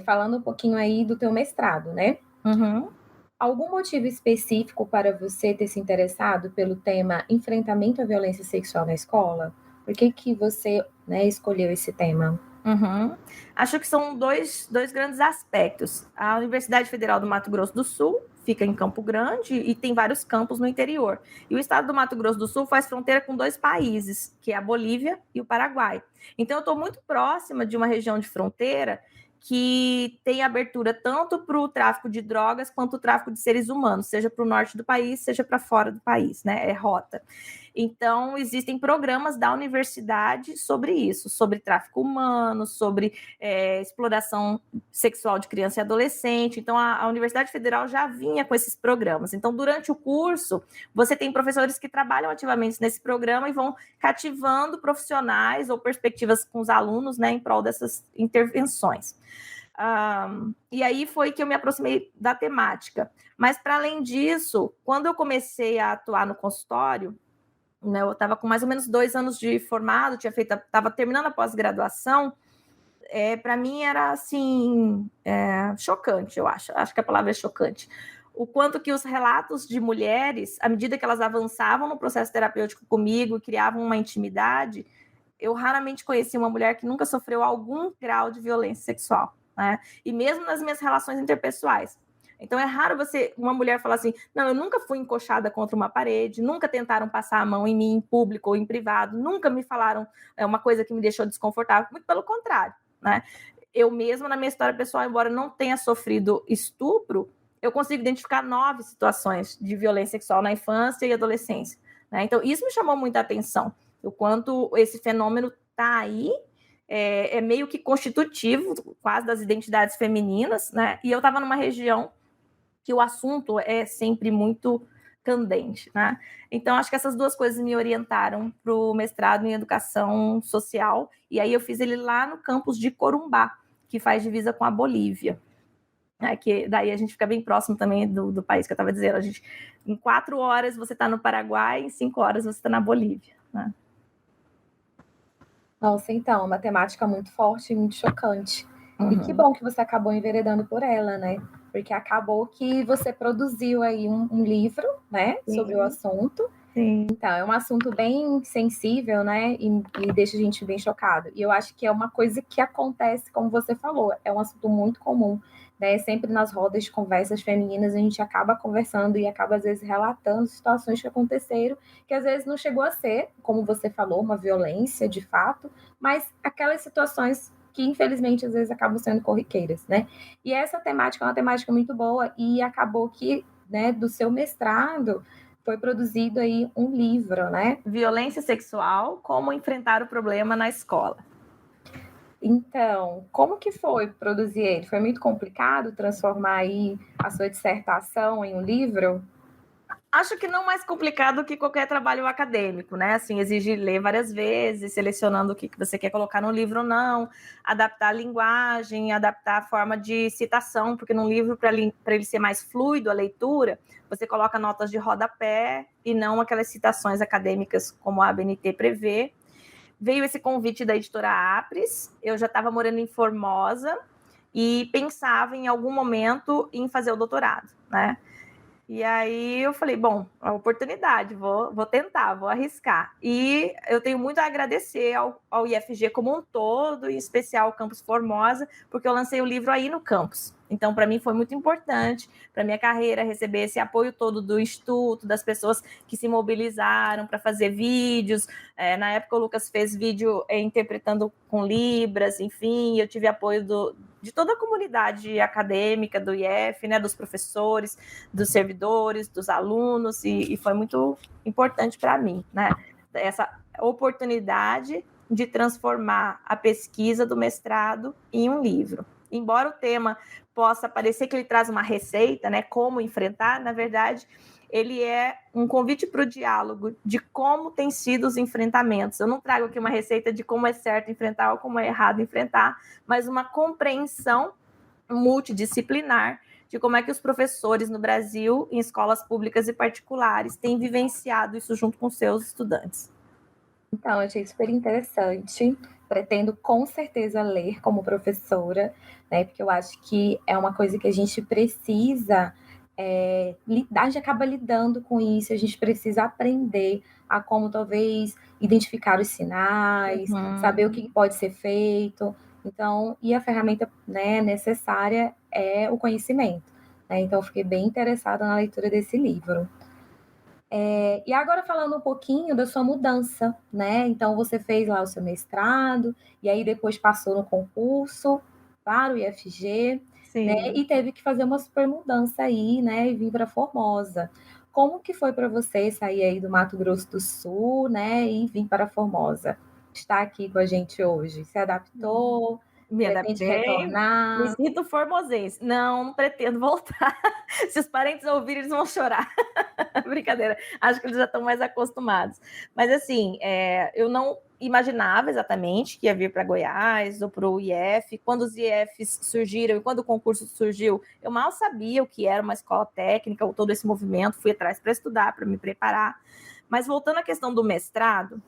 falando um pouquinho aí do teu mestrado, né? Uhum. Algum motivo específico para você ter se interessado pelo tema enfrentamento à violência sexual na escola? Por que você, né, escolheu esse tema? Uhum. Acho que são dois grandes aspectos. A Universidade Federal do Mato Grosso do Sul fica em Campo Grande e tem vários campos no interior. E o estado do Mato Grosso do Sul faz fronteira com 2 países, que é a Bolívia e o Paraguai. Então, eu estou muito próxima de uma região de fronteira que tem abertura tanto para o tráfico de drogas quanto o tráfico de seres humanos, seja para o norte do país, seja para fora do país, né? É rota. Então, existem programas da universidade sobre isso, sobre tráfico humano, sobre exploração sexual de criança e adolescente. Então, a Universidade Federal já vinha com esses programas. Então, durante o curso, você tem professores que trabalham ativamente nesse programa e vão cativando profissionais ou perspectivas com os alunos, né, em prol dessas intervenções. E aí foi que eu me aproximei da temática. Mas, para além disso, quando eu comecei a atuar no consultório, né, eu estava com mais ou menos 2 anos de formado, estava terminando a pós-graduação, para mim era assim, chocante, eu acho que a palavra é chocante. O quanto que os relatos de mulheres, à medida que elas avançavam no processo terapêutico comigo e criavam uma intimidade, eu raramente conheci uma mulher que nunca sofreu algum grau de violência sexual, né? E mesmo nas minhas relações interpessoais. Então é raro uma mulher falar assim, não, eu nunca fui encoxada contra uma parede, nunca tentaram passar a mão em mim em público ou em privado, nunca me falaram uma coisa que me deixou desconfortável, muito pelo contrário, né? Eu mesma, na minha história pessoal, embora não tenha sofrido estupro, eu consigo identificar 9 situações de violência sexual na infância e adolescência, né? Então isso me chamou muita atenção, o quanto esse fenômeno está aí, é meio que constitutivo quase das identidades femininas, né? E eu estava numa região que o assunto é sempre muito candente, né? Então, acho que essas 2 coisas me orientaram para o mestrado em Educação Social, e aí eu fiz ele lá no campus de Corumbá, que faz divisa com a Bolívia, né? Que daí a gente fica bem próximo também do país que eu estava dizendo. Em 4 horas você está no Paraguai, em 5 horas você está na Bolívia, né? Nossa, então, uma temática muito forte e muito chocante. E que bom que você acabou enveredando por ela, né? Porque acabou que você produziu aí um livro, né, sobre o assunto. Sim. Então, é um assunto bem sensível, né, e deixa a gente bem chocado. E eu acho que é uma coisa que acontece, como você falou, é um assunto muito comum, né? Sempre nas rodas de conversas femininas a gente acaba conversando e acaba, às vezes, relatando situações que aconteceram, que às vezes não chegou a ser, como você falou, uma violência de fato, mas aquelas situações que, infelizmente, às vezes acabam sendo corriqueiras, né? E essa temática é uma temática muito boa e acabou que, né, do seu mestrado, foi produzido aí um livro, né? Violência sexual, como enfrentar o problema na escola. Então, como que foi produzir ele? Foi muito complicado transformar aí a sua dissertação em um livro? Acho que não mais complicado que qualquer trabalho acadêmico, né? Assim, exige ler várias vezes, selecionando o que você quer colocar no livro ou não, adaptar a linguagem, adaptar a forma de citação, porque num livro, para ele ser mais fluido a leitura, você coloca notas de rodapé e não aquelas citações acadêmicas como a ABNT prevê. Veio esse convite da editora Apres, eu já estava morando em Formosa e pensava em algum momento em fazer o doutorado, né? E aí eu falei, bom, a oportunidade, vou tentar, vou arriscar. E eu tenho muito a agradecer ao IFG como um todo, em especial ao Campus Formosa, porque eu lancei o livro aí no campus. Então, para mim foi muito importante, para minha carreira, receber esse apoio todo do Instituto, das pessoas que se mobilizaram para fazer vídeos. Na época, o Lucas fez vídeo interpretando com Libras, enfim, eu tive apoio de toda a comunidade acadêmica do IF, né, dos professores, dos servidores, dos alunos, e foi muito importante para mim, né, essa oportunidade de transformar a pesquisa do mestrado em um livro. Embora o tema possa parecer que ele traz uma receita, né, como enfrentar, na verdade, ele é um convite para o diálogo de como têm sido os enfrentamentos. Eu não trago aqui uma receita de como é certo enfrentar ou como é errado enfrentar, mas uma compreensão multidisciplinar de como é que os professores no Brasil, em escolas públicas e particulares, têm vivenciado isso junto com seus estudantes. Então, eu achei super interessante. Pretendo com certeza ler como professora, né? Porque eu acho que é uma coisa que a gente precisa lidar, a gente acaba lidando com isso, a gente precisa aprender a como talvez identificar os sinais, saber o que pode ser feito. Então, e a ferramenta, né, necessária é o conhecimento, né? Então, eu fiquei bem interessada na leitura desse livro. E agora falando um pouquinho da sua mudança, né? Então, você fez lá o seu mestrado, e aí depois passou no concurso para o IFG, né? E teve que fazer uma super mudança aí, né? E vir para Formosa. como que foi para você sair aí do Mato Grosso do Sul, né, e vir para Formosa? Está aqui com a gente hoje. Se adaptou? Me Pretende adaptei, me retornar? sinto formosense. Não pretendo voltar. Se os parentes ouvirem, eles vão chorar. Brincadeira, acho que eles já estão mais acostumados. Mas assim, eu não imaginava exatamente que ia vir para Goiás ou para o IF. Quando os IFs surgiram e quando o concurso surgiu, eu mal sabia o que era uma escola técnica ou todo esse movimento. Fui atrás para estudar, para me preparar. Mas voltando à questão do mestrado,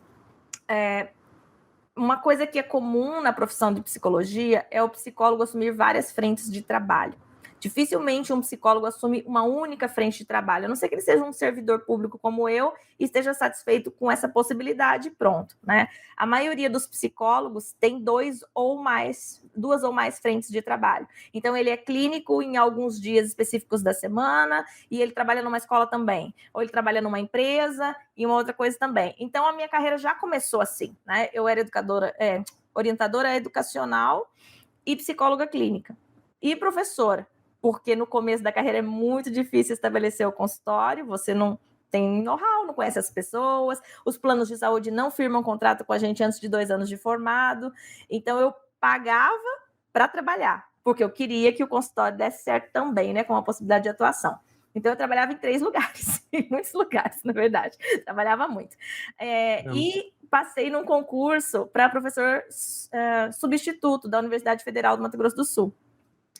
uma coisa que é comum na profissão de psicologia é o psicólogo assumir várias frentes de trabalho. Dificilmente um psicólogo assume uma única frente de trabalho, a não ser que ele seja um servidor público como eu e esteja satisfeito com essa possibilidade, pronto, né? A maioria dos psicólogos tem duas ou mais frentes de trabalho. Então, ele é clínico em alguns dias específicos da semana e ele trabalha numa escola também, ou ele trabalha numa empresa e uma outra coisa também. Então, a minha carreira já começou assim, né? Eu era orientadora educacional e psicóloga clínica e professora, porque no começo da carreira é muito difícil estabelecer o consultório, você não tem know-how, não conhece as pessoas, os planos de saúde não firmam contrato com a gente antes de 2 anos de formado, então eu pagava para trabalhar, porque eu queria que o consultório desse certo também, né, com a possibilidade de atuação. Então eu trabalhava em 3 lugares, em muitos lugares, na verdade, trabalhava muito. E passei num concurso para professor substituto da Universidade Federal do Mato Grosso do Sul.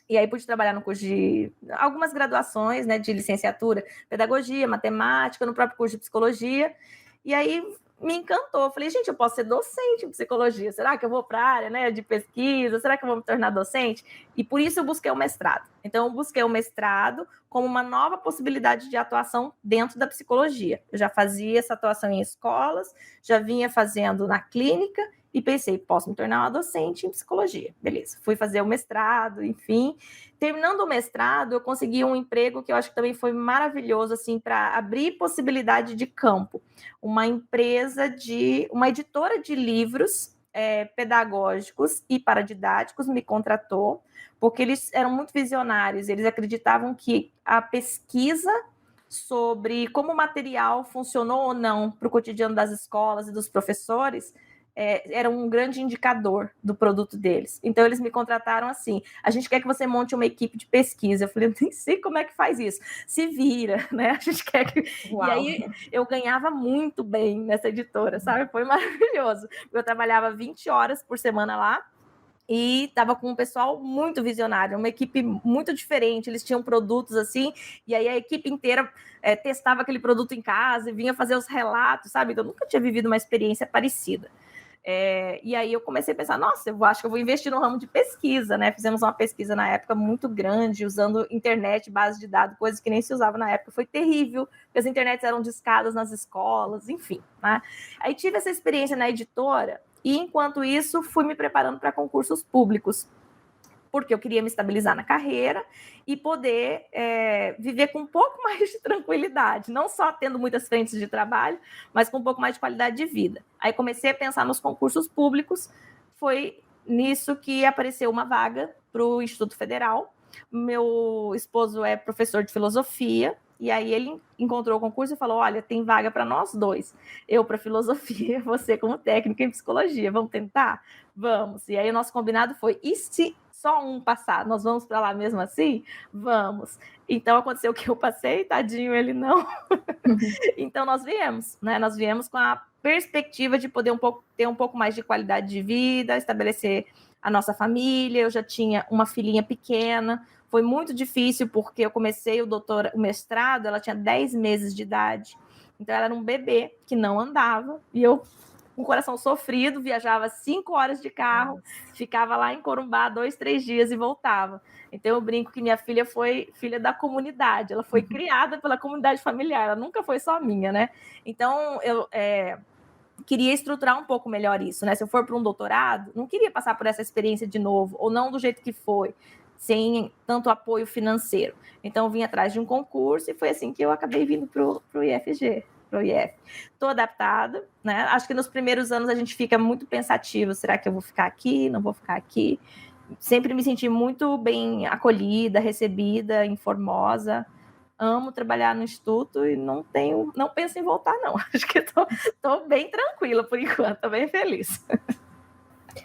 E aí pude trabalhar no curso de algumas graduações, né, de licenciatura, pedagogia, matemática, no próprio curso de psicologia. E aí me encantou. Falei, gente, eu posso ser docente em psicologia. Será que eu vou para a área, né, de pesquisa? Será que eu vou me tornar docente? E por isso eu busquei o mestrado. Então, eu busquei o mestrado como uma nova possibilidade de atuação dentro da psicologia. Eu já fazia essa atuação em escolas, já vinha fazendo na clínica, e pensei, posso me tornar uma docente em psicologia. Beleza, fui fazer o mestrado, enfim. Terminando o mestrado, eu consegui um emprego que eu acho que também foi maravilhoso, assim, para abrir possibilidade de campo. Uma editora de livros pedagógicos e paradidáticos me contratou, porque eles eram muito visionários, eles acreditavam que a pesquisa sobre como o material funcionou ou não para o cotidiano das escolas e dos professores era um grande indicador do produto deles. Então, eles me contrataram assim, a gente quer que você monte uma equipe de pesquisa. Eu falei, eu nem sei como é que faz isso. Se vira, né? A gente quer que... Uau. E aí, eu ganhava muito bem nessa editora, sabe? Foi maravilhoso. Eu trabalhava 20 horas por semana lá, e estava com um pessoal muito visionário, uma equipe muito diferente, eles tinham produtos assim, e aí a equipe inteira testava aquele produto em casa e vinha fazer os relatos, sabe? Então, eu nunca tinha vivido uma experiência parecida. E aí eu comecei a pensar, nossa, eu acho que eu vou investir no ramo de pesquisa, né? Fizemos uma pesquisa na época muito grande, usando internet, base de dados, coisas que nem se usava na época. Foi terrível, porque as internets eram discadas nas escolas, enfim, né? Aí tive essa experiência na editora, e enquanto isso fui me preparando para concursos públicos, porque eu queria me estabilizar na carreira e poder viver com um pouco mais de tranquilidade, não só tendo muitas frentes de trabalho, mas com um pouco mais de qualidade de vida. Aí comecei a pensar nos concursos públicos, foi nisso que apareceu uma vaga para o Instituto Federal. Meu esposo é professor de filosofia, e aí ele encontrou o concurso e falou, olha, tem vaga para nós dois, eu para filosofia, você como técnica em psicologia, vamos tentar? Vamos. E aí o nosso combinado foi, e se só um passar, nós vamos para lá mesmo assim? Vamos. Então aconteceu que eu passei, tadinho, ele não. Então nós viemos, né? Nós viemos com a perspectiva de poder ter um pouco mais de qualidade de vida, estabelecer a nossa família. Eu já tinha uma filhinha pequena, foi muito difícil porque eu comecei o mestrado, ela tinha 10 meses de idade, então ela era um bebê que não andava, e eu, com o coração sofrido, viajava 5 horas de carro, ficava lá em Corumbá 2, 3 dias e voltava. Então eu brinco que minha filha foi filha da comunidade, ela foi criada pela comunidade familiar, ela nunca foi só minha, né? Então eu queria estruturar um pouco melhor isso, né? Se eu for para um doutorado, não queria passar por essa experiência de novo, ou não do jeito que foi, sem tanto apoio financeiro. Então eu vim atrás de um concurso e foi assim que eu acabei vindo para o IFG. Estou adaptada, né? Acho que nos primeiros anos a gente fica muito pensativo, será que eu vou ficar aqui, não vou ficar aqui? Sempre me senti muito bem acolhida, recebida em Formosa, amo trabalhar no instituto e não penso em voltar, não. Acho que tô bem tranquila por enquanto, tô bem feliz.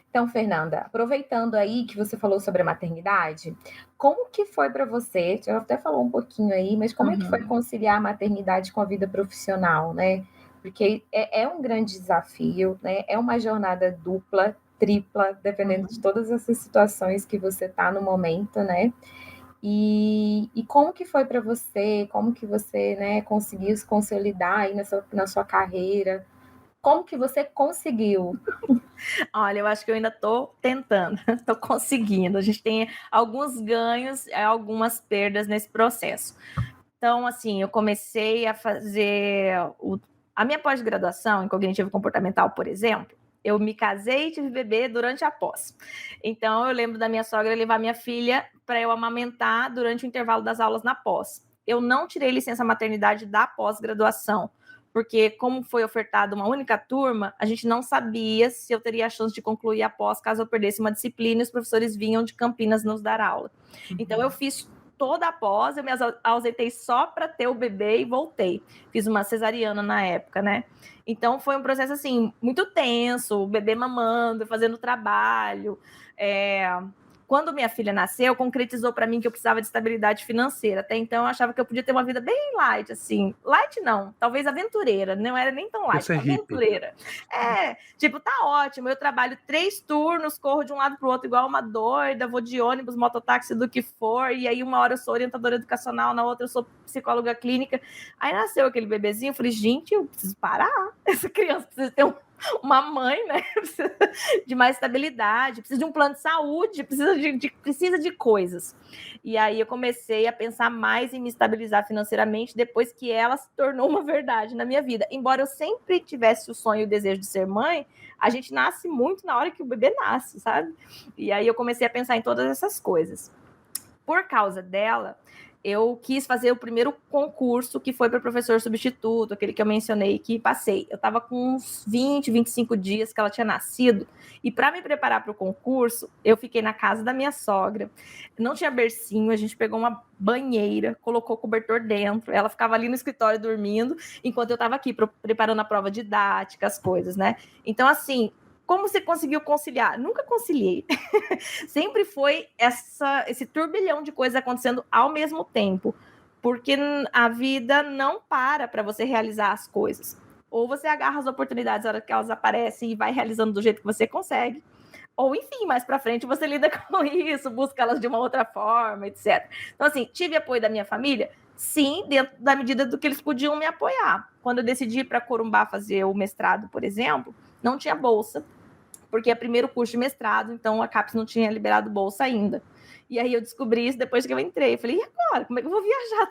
Então, Fernanda, aproveitando aí que você falou sobre a maternidade, como que foi para você? Você até falou um pouquinho aí, mas como é que foi conciliar a maternidade com a vida profissional, né? Porque é um grande desafio, né? É uma jornada dupla, tripla, dependendo de todas essas situações que você está no momento, né? E como que foi para você? Como que você, né, conseguiu se consolidar aí na sua carreira? Como que você conseguiu? Olha, eu acho que eu ainda estou tentando, estou conseguindo. A gente tem alguns ganhos e algumas perdas nesse processo. Então, assim, eu comecei a fazer a minha pós-graduação em cognitivo comportamental, por exemplo. Eu me casei e tive bebê durante a pós. Então, eu lembro da minha sogra levar minha filha para eu amamentar durante o intervalo das aulas na pós. Eu não tirei licença maternidade da pós-graduação, porque como foi ofertada uma única turma, a gente não sabia se eu teria a chance de concluir a pós caso eu perdesse uma disciplina e os professores vinham de Campinas nos dar aula. Então, eu fiz toda a pós, eu me ausentei só para ter o bebê e voltei. Fiz uma cesariana na época, né? Então, foi um processo, assim, muito tenso, o bebê mamando, fazendo trabalho. Quando minha filha nasceu, concretizou para mim que eu precisava de estabilidade financeira. Até então, eu achava que eu podia ter uma vida bem light, assim. Light não, talvez aventureira. Não era nem tão light, aventureira. Tipo, tá ótimo. Eu trabalho 3 turnos, corro de um lado pro outro igual uma doida, vou de ônibus, mototáxi, do que for. E aí, uma hora eu sou orientadora educacional, na outra eu sou psicóloga clínica. Aí nasceu aquele bebezinho, eu falei, gente, eu preciso parar. Essa criança precisa ter uma mãe, né? Precisa de mais estabilidade, precisa de um plano de saúde, precisa de coisas. E aí eu comecei a pensar mais em me estabilizar financeiramente depois que ela se tornou uma verdade na minha vida. Embora eu sempre tivesse o sonho e o desejo de ser mãe, a gente nasce muito na hora que o bebê nasce, sabe? E aí eu comecei a pensar em todas essas coisas. Por causa dela, eu quis fazer o primeiro concurso, que foi para professor substituto, aquele que eu mencionei, que passei. Eu estava com uns 20, 25 dias que ela tinha nascido, e para me preparar para o concurso, eu fiquei na casa da minha sogra. Não tinha bercinho, a gente pegou uma banheira, colocou cobertor dentro, ela ficava ali no escritório dormindo, enquanto eu estava aqui preparando a prova didática, as coisas, né? Então, assim, como você conseguiu conciliar? Nunca conciliei. Sempre foi esse turbilhão de coisas acontecendo ao mesmo tempo. Porque a vida não para você realizar as coisas. Ou você agarra as oportunidades na hora que elas aparecem e vai realizando do jeito que você consegue. Ou, enfim, mais para frente você lida com isso, busca elas de uma outra forma, etc. Então, assim, tive apoio da minha família? Sim, dentro da medida do que eles podiam me apoiar. Quando eu decidi ir para Corumbá fazer o mestrado, por exemplo, não tinha bolsa, porque é primeiro curso de mestrado, então a CAPES não tinha liberado bolsa ainda. E aí eu descobri isso depois que eu entrei. Eu falei, e agora? Como é que eu vou viajar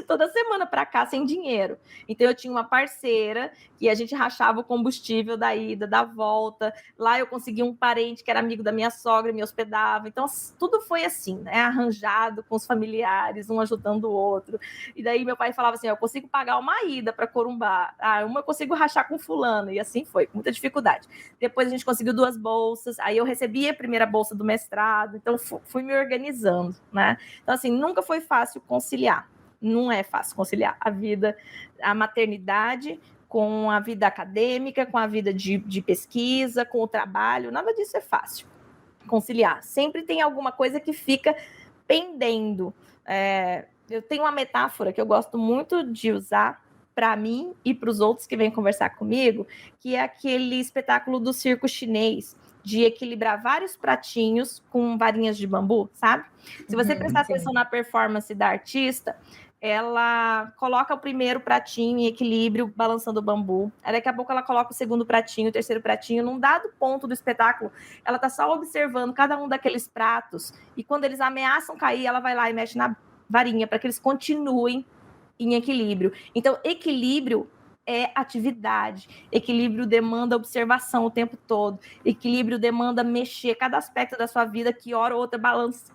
toda semana para cá sem dinheiro? Então eu tinha uma parceira que a gente rachava o combustível da ida, da volta. Lá eu consegui um parente que era amigo da minha sogra, me hospedava. Então tudo foi assim, né? Arranjado com os familiares, um ajudando o outro. E daí meu pai falava assim, eu consigo pagar uma ida para Corumbá. Uma eu consigo rachar com fulano. E assim foi, com muita dificuldade. Depois a gente conseguiu 2 bolsas. Aí eu recebi a primeira bolsa do mestrado. Então fui me organizando, né? Então, assim, nunca foi fácil conciliar. Não é fácil conciliar a vida, a maternidade com a vida acadêmica, com a vida de pesquisa, com o trabalho. Nada disso é fácil conciliar. Sempre tem alguma coisa que fica pendendo. Eu tenho uma metáfora que eu gosto muito de usar para mim e para os outros que vêm conversar comigo, que é aquele espetáculo do circo chinês, de equilibrar vários pratinhos com varinhas de bambu, sabe? Se você prestar atenção na performance da artista, ela coloca o primeiro pratinho em equilíbrio, balançando o bambu. Aí daqui a pouco ela coloca o segundo pratinho, o terceiro pratinho. Num dado ponto do espetáculo, ela está só observando cada um daqueles pratos. E quando eles ameaçam cair, ela vai lá e mexe na varinha para que eles continuem em equilíbrio. Então, equilíbrio é atividade. Equilíbrio demanda observação o tempo todo. Equilíbrio demanda mexer cada aspecto da sua vida que hora ou outra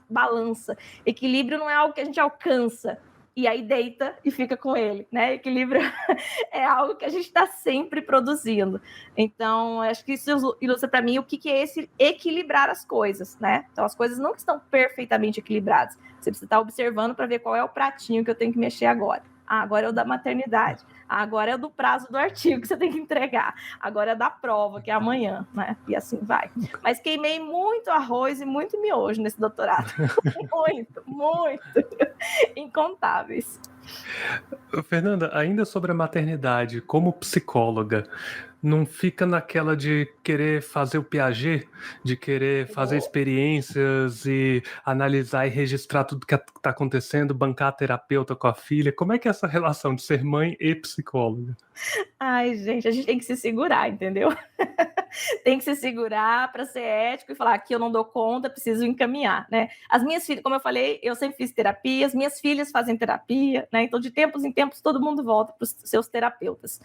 balança. Equilíbrio não é algo que a gente alcança. e aí deita e fica com ele, né? Equilíbrio é algo que a gente está sempre produzindo. Então, acho que isso ilustra para mim o que é esse equilibrar as coisas, né? Então, as coisas não estão perfeitamente equilibradas. Você precisa estar observando para ver qual é o pratinho que eu tenho que mexer agora. Agora é o da maternidade. Agora é o do prazo do artigo que você tem que entregar. Agora é da prova, que é amanhã, né? E assim vai. Mas queimei muito arroz e muito miojo nesse doutorado. Muito. Incontáveis. Fernanda, ainda sobre a maternidade, como psicóloga, não fica naquela de querer fazer o Piaget, de querer fazer experiências e analisar e registrar tudo que está acontecendo, bancar a terapeuta com a filha? Como é que é essa relação de ser mãe e psicóloga? Ai, gente, a gente tem que se segurar, entendeu? Tem que se segurar para ser ético e falar que eu não dou conta, preciso encaminhar, né? As minhas filhas, como eu falei, eu sempre fiz terapia, as minhas filhas fazem terapia, né? Então, de tempos em tempos, todo mundo volta para os seus terapeutas.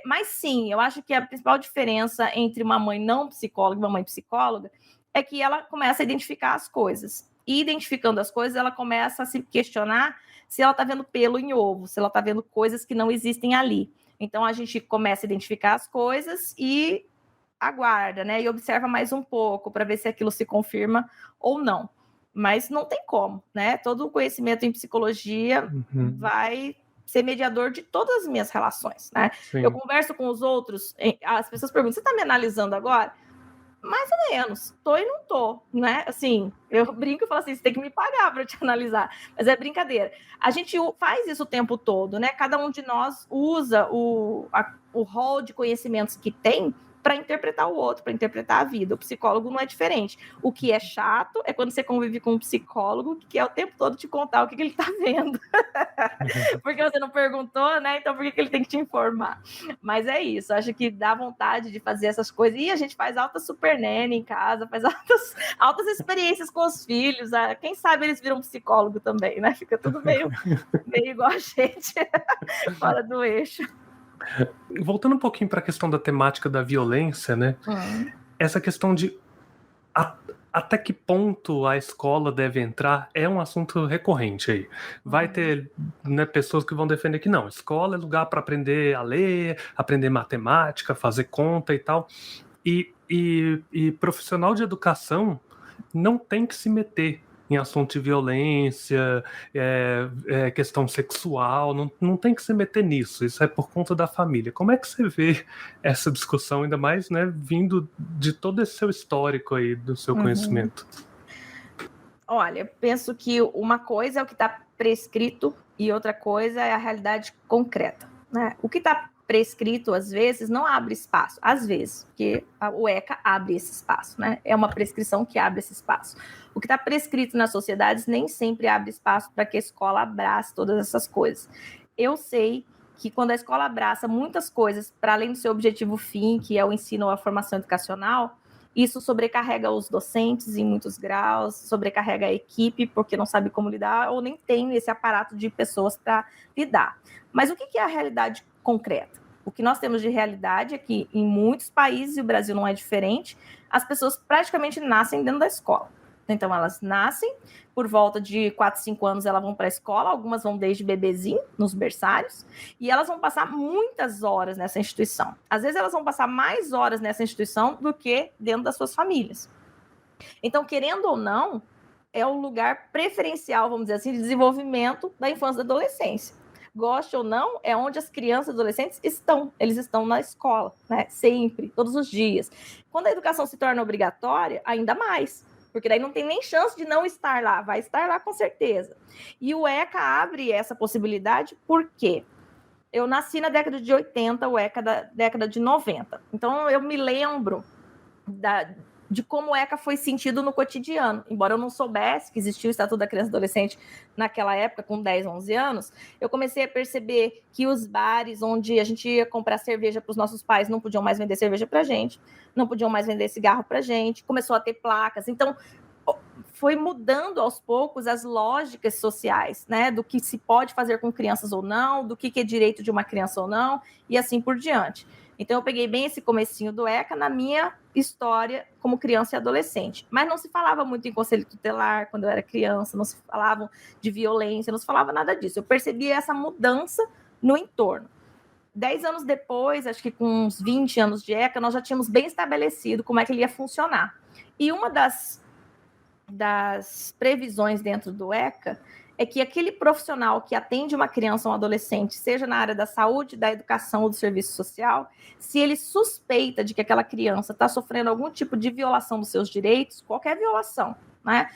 Mas sim, eu acho que a principal diferença entre uma mãe não psicóloga e uma mãe psicóloga é que ela começa a identificar as coisas. E identificando as coisas, ela começa a se questionar se ela está vendo pelo em ovo, se ela está vendo coisas que não existem ali. Então, a gente começa a identificar as coisas e aguarda, né? E observa mais um pouco para ver se aquilo se confirma ou não. Mas não tem como, né? Todo o conhecimento em psicologia vai ser mediador de todas as minhas relações, né? Sim. Eu converso com os outros, as pessoas perguntam, você está me analisando agora? Mais ou menos, tô e não tô, né? Assim, eu brinco e falo assim, você tem que me pagar para te analisar, mas é brincadeira. A gente faz isso o tempo todo, né? Cada um de nós usa o rol de conhecimentos que tem para interpretar o outro, para interpretar a vida. O psicólogo não é diferente. O que é chato é quando você convive com um psicólogo que quer o tempo todo te contar o que ele está vendo. Porque você não perguntou, né? Então por que ele tem que te informar? Mas é isso, acho que dá vontade de fazer essas coisas. E a gente faz alta super nene em casa, faz altas experiências com os filhos. Quem sabe eles viram psicólogo também, né? Fica tudo meio igual a gente, fora do eixo. Voltando um pouquinho para a questão da temática da violência, né? Essa questão de até que ponto a escola deve entrar é um assunto recorrente aí. Vai ter, né, pessoas que vão defender que não, escola é lugar para aprender a ler, aprender matemática, fazer conta e tal. E profissional de educação não tem que se meter em assunto de violência, questão sexual, não tem que se meter nisso, isso é por conta da família. Como é que você vê essa discussão, ainda mais, né, vindo de todo esse seu histórico aí, do seu conhecimento? Olha, penso que uma coisa é o que está prescrito e outra coisa é a realidade concreta, né? O que está prescrito, às vezes, não abre espaço. Às vezes, porque o ECA abre esse espaço, né? É uma prescrição que abre esse espaço. O que está prescrito nas sociedades nem sempre abre espaço para que a escola abrace todas essas coisas. Eu sei que quando a escola abraça muitas coisas, para além do seu objetivo fim, que é o ensino ou a formação educacional, isso sobrecarrega os docentes em muitos graus, sobrecarrega a equipe, porque não sabe como lidar, ou nem tem esse aparato de pessoas para lidar. Mas o que é a realidade concreta? O que nós temos de realidade é que em muitos países, e o Brasil não é diferente, as pessoas praticamente nascem dentro da escola. Então, elas nascem, por volta de 4, 5 anos elas vão para a escola, algumas vão desde bebezinho, nos berçários, e elas vão passar muitas horas nessa instituição. Às vezes, elas vão passar mais horas nessa instituição do que dentro das suas famílias. Então, querendo ou não, é um lugar preferencial, vamos dizer assim, de desenvolvimento da infância e da adolescência. Goste ou não, é onde as crianças e adolescentes estão. Eles estão na escola, né? Sempre, todos os dias. Quando a educação se torna obrigatória, ainda mais. Porque daí não tem nem chance de não estar lá. Vai estar lá com certeza. E o ECA abre essa possibilidade por quê? Eu nasci na década de 80, o ECA da década de 90. Então, eu me lembro de como o ECA foi sentido no cotidiano. Embora eu não soubesse que existia o Estatuto da Criança e Adolescente naquela época, com 10, 11 anos, eu comecei a perceber que os bares onde a gente ia comprar cerveja para os nossos pais não podiam mais vender cerveja para a gente, não podiam mais vender cigarro para a gente, começou a ter placas. Então, foi mudando aos poucos as lógicas sociais, né, do que se pode fazer com crianças ou não, do que é direito de uma criança ou não, e assim por diante. Então, eu peguei bem esse comecinho do ECA na minha história como criança e adolescente. Mas não se falava muito em conselho tutelar quando eu era criança, não se falava de violência, não se falava nada disso. Eu percebi essa mudança no entorno. 10 anos depois, acho que com uns 20 anos de ECA, nós já tínhamos bem estabelecido como é que ele ia funcionar. E uma das previsões dentro do ECA é que aquele profissional que atende uma criança ou um adolescente, seja na área da saúde, da educação ou do serviço social, se ele suspeita de que aquela criança está sofrendo algum tipo de violação dos seus direitos, qualquer violação, né,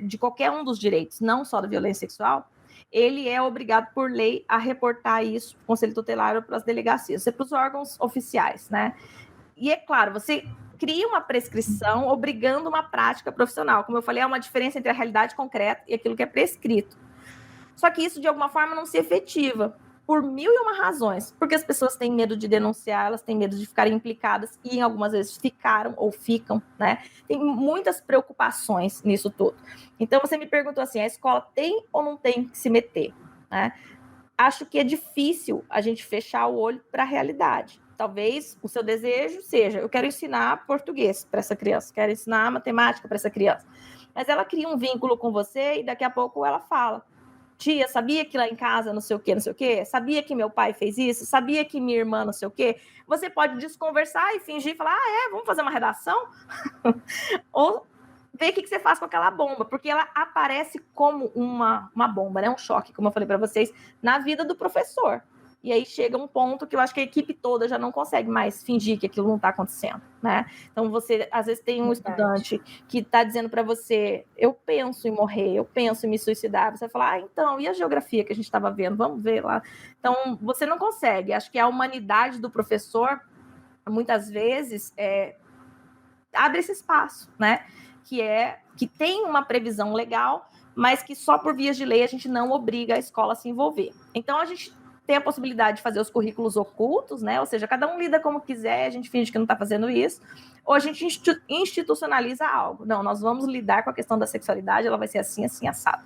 de qualquer um dos direitos, não só da violência sexual, ele é obrigado por lei a reportar isso para o Conselho Tutelar ou para as delegacias, para os órgãos oficiais, né? E é claro, você cria uma prescrição obrigando uma prática profissional. Como eu falei, há uma diferença entre a realidade concreta e aquilo que é prescrito. Só que isso, de alguma forma, não se efetiva, por 1001 razões. Porque as pessoas têm medo de denunciar, elas têm medo de ficarem implicadas, e algumas vezes ficaram ou ficam, né? Tem muitas preocupações nisso tudo. Então, você me perguntou assim, a escola tem ou não tem que se meter, né? Acho que é difícil a gente fechar o olho para a realidade. Talvez o seu desejo seja, eu quero ensinar português para essa criança, quero ensinar matemática para essa criança. Mas ela cria um vínculo com você e daqui a pouco ela fala, tia, sabia que lá em casa não sei o quê? Sabia que meu pai fez isso? Sabia que minha irmã não sei o quê? Você pode desconversar e fingir, falar, vamos fazer uma redação? Ou ver o que você faz com aquela bomba, porque ela aparece como uma bomba, né? Um choque, como eu falei para vocês, na vida do professor. E aí chega um ponto que eu acho que a equipe toda já não consegue mais fingir que aquilo não está acontecendo, né? Então, você, às vezes, tem um estudante que está dizendo para você, eu penso em morrer, eu penso em me suicidar. Você vai falar, então, e a geografia que a gente estava vendo? Vamos ver lá. Então, você não consegue. Acho que a humanidade do professor, muitas vezes, abre esse espaço, né? Que tem uma previsão legal, mas que só por vias de lei a gente não obriga a escola a se envolver. Então, a gente tem a possibilidade de fazer os currículos ocultos, né? Ou seja, cada um lida como quiser, a gente finge que não está fazendo isso, ou a gente institucionaliza algo. Não, nós vamos lidar com a questão da sexualidade, ela vai ser assim, assim, assado.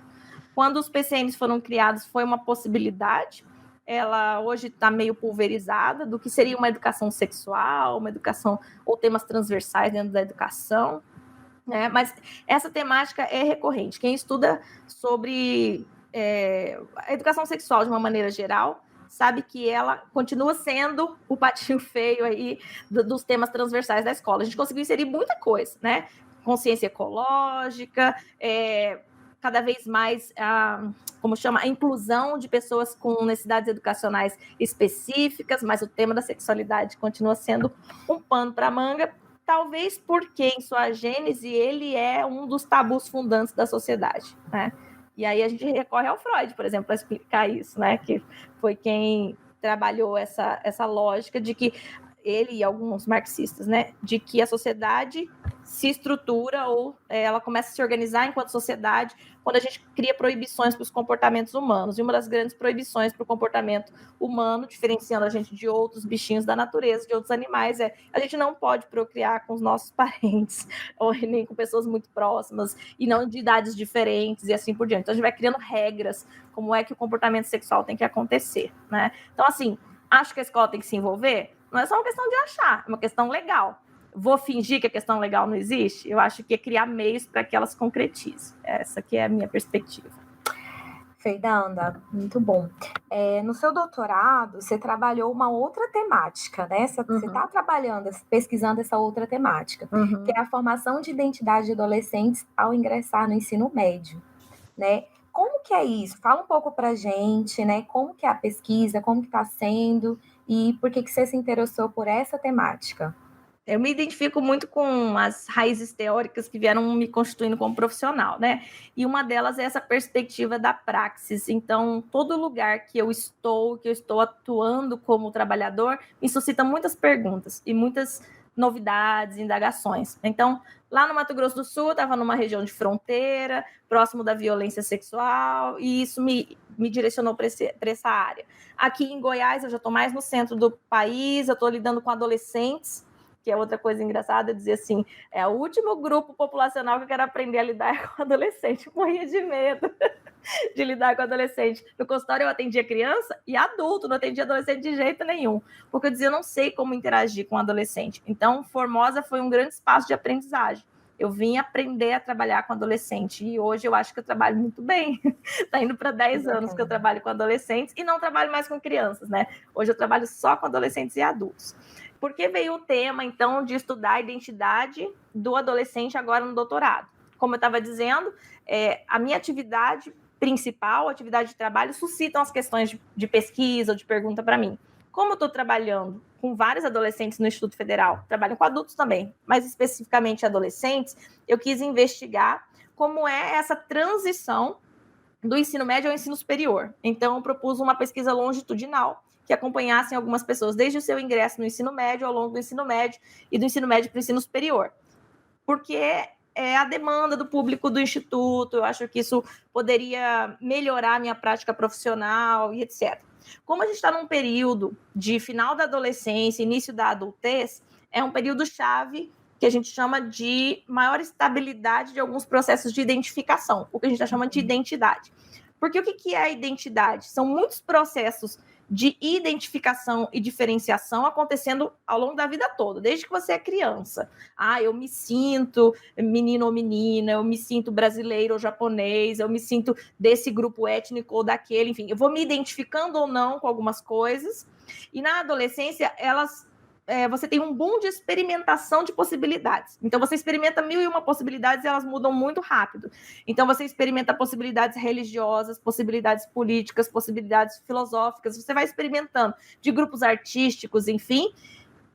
Quando os PCNs foram criados, foi uma possibilidade, ela hoje está meio pulverizada, do que seria uma educação sexual, uma educação, ou temas transversais dentro da educação, né? Mas essa temática é recorrente. Quem estuda sobre a educação sexual de uma maneira geral sabe que ela continua sendo o patinho feio aí dos temas transversais da escola. A gente conseguiu inserir muita coisa, né? Consciência ecológica, cada vez mais a inclusão de pessoas com necessidades educacionais específicas, mas o tema da sexualidade continua sendo um pano para manga, talvez porque em sua gênese ele é um dos tabus fundantes da sociedade, né? E aí a gente recorre ao Freud, por exemplo, para explicar isso, né? Que foi quem trabalhou essa lógica de que ele e alguns marxistas, né? De que a sociedade se estrutura ou ela começa a se organizar enquanto sociedade quando a gente cria proibições para os comportamentos humanos. E uma das grandes proibições para o comportamento humano, diferenciando a gente de outros bichinhos da natureza, de outros animais, a gente não pode procriar com os nossos parentes, ou nem com pessoas muito próximas, e não de idades diferentes, e assim por diante. Então, a gente vai criando regras, como é que o comportamento sexual tem que acontecer, né? Então, assim, acho que a escola tem que se envolver? Não é só uma questão de achar, é uma questão legal. Vou fingir que a questão legal não existe? Eu acho que é criar meios para que elas se concretizem. Essa que é a minha perspectiva. Fernanda, muito bom. No seu doutorado, você trabalhou uma outra temática, né? Você está trabalhando, pesquisando essa outra temática, que é a formação de identidade de adolescentes ao ingressar no ensino médio, né? Como que é isso? Fala um pouco para a gente, né? Como que é a pesquisa, como que está sendo e por que você se interessou por essa temática? Eu me identifico muito com as raízes teóricas que vieram me constituindo como profissional, né? E uma delas é essa perspectiva da praxis. Então, todo lugar que eu estou atuando como trabalhador, me suscita muitas perguntas e muitas novidades, indagações. Então, lá no Mato Grosso do Sul, eu estava numa região de fronteira, próximo da violência sexual, e isso me direcionou para essa área. Aqui em Goiás, eu já estou mais no centro do país, eu estou lidando com adolescentes, que é outra coisa engraçada, dizer assim, é o último grupo populacional que eu quero aprender a lidar com adolescente, eu morria de medo. de lidar com adolescente. No consultório eu atendia criança e adulto, não atendia adolescente de jeito nenhum, porque eu dizia, eu não sei como interagir com adolescente. Então, Formosa foi um grande espaço de aprendizagem. Eu vim aprender a trabalhar com adolescente e hoje eu acho que eu trabalho muito bem. Está indo para 10 anos que eu trabalho com adolescentes e não trabalho mais com crianças, né? Hoje eu trabalho só com adolescentes e adultos. Porque veio o tema, então, de estudar a identidade do adolescente agora no doutorado. Como eu estava dizendo, a minha atividade principal, a atividade de trabalho, suscitam as questões de pesquisa ou de pergunta para mim. Como eu estou trabalhando com vários adolescentes no Instituto Federal, trabalho com adultos também, mas especificamente adolescentes, eu quis investigar como é essa transição do ensino médio ao ensino superior. Então, eu propus uma pesquisa longitudinal que acompanhassem algumas pessoas desde o seu ingresso no ensino médio, ao longo do ensino médio e do ensino médio para o ensino superior. Porque é a demanda do público do Instituto, eu acho que isso poderia melhorar a minha prática profissional e etc. Como a gente está num período de final da adolescência, início da adultez, é um período chave que a gente chama de maior estabilidade de alguns processos de identificação, o que a gente está chamando de identidade. Porque o que é a identidade? São muitos processos de identificação e diferenciação acontecendo ao longo da vida toda, desde que você é criança. Eu me sinto menino ou menina, eu me sinto brasileiro ou japonês, eu me sinto desse grupo étnico ou daquele, enfim, eu vou me identificando ou não com algumas coisas. E na adolescência, você tem um boom de experimentação de possibilidades. Então, você experimenta 1001 possibilidades e elas mudam muito rápido. Então, você experimenta possibilidades religiosas, possibilidades políticas, possibilidades filosóficas. Você vai experimentando de grupos artísticos, enfim,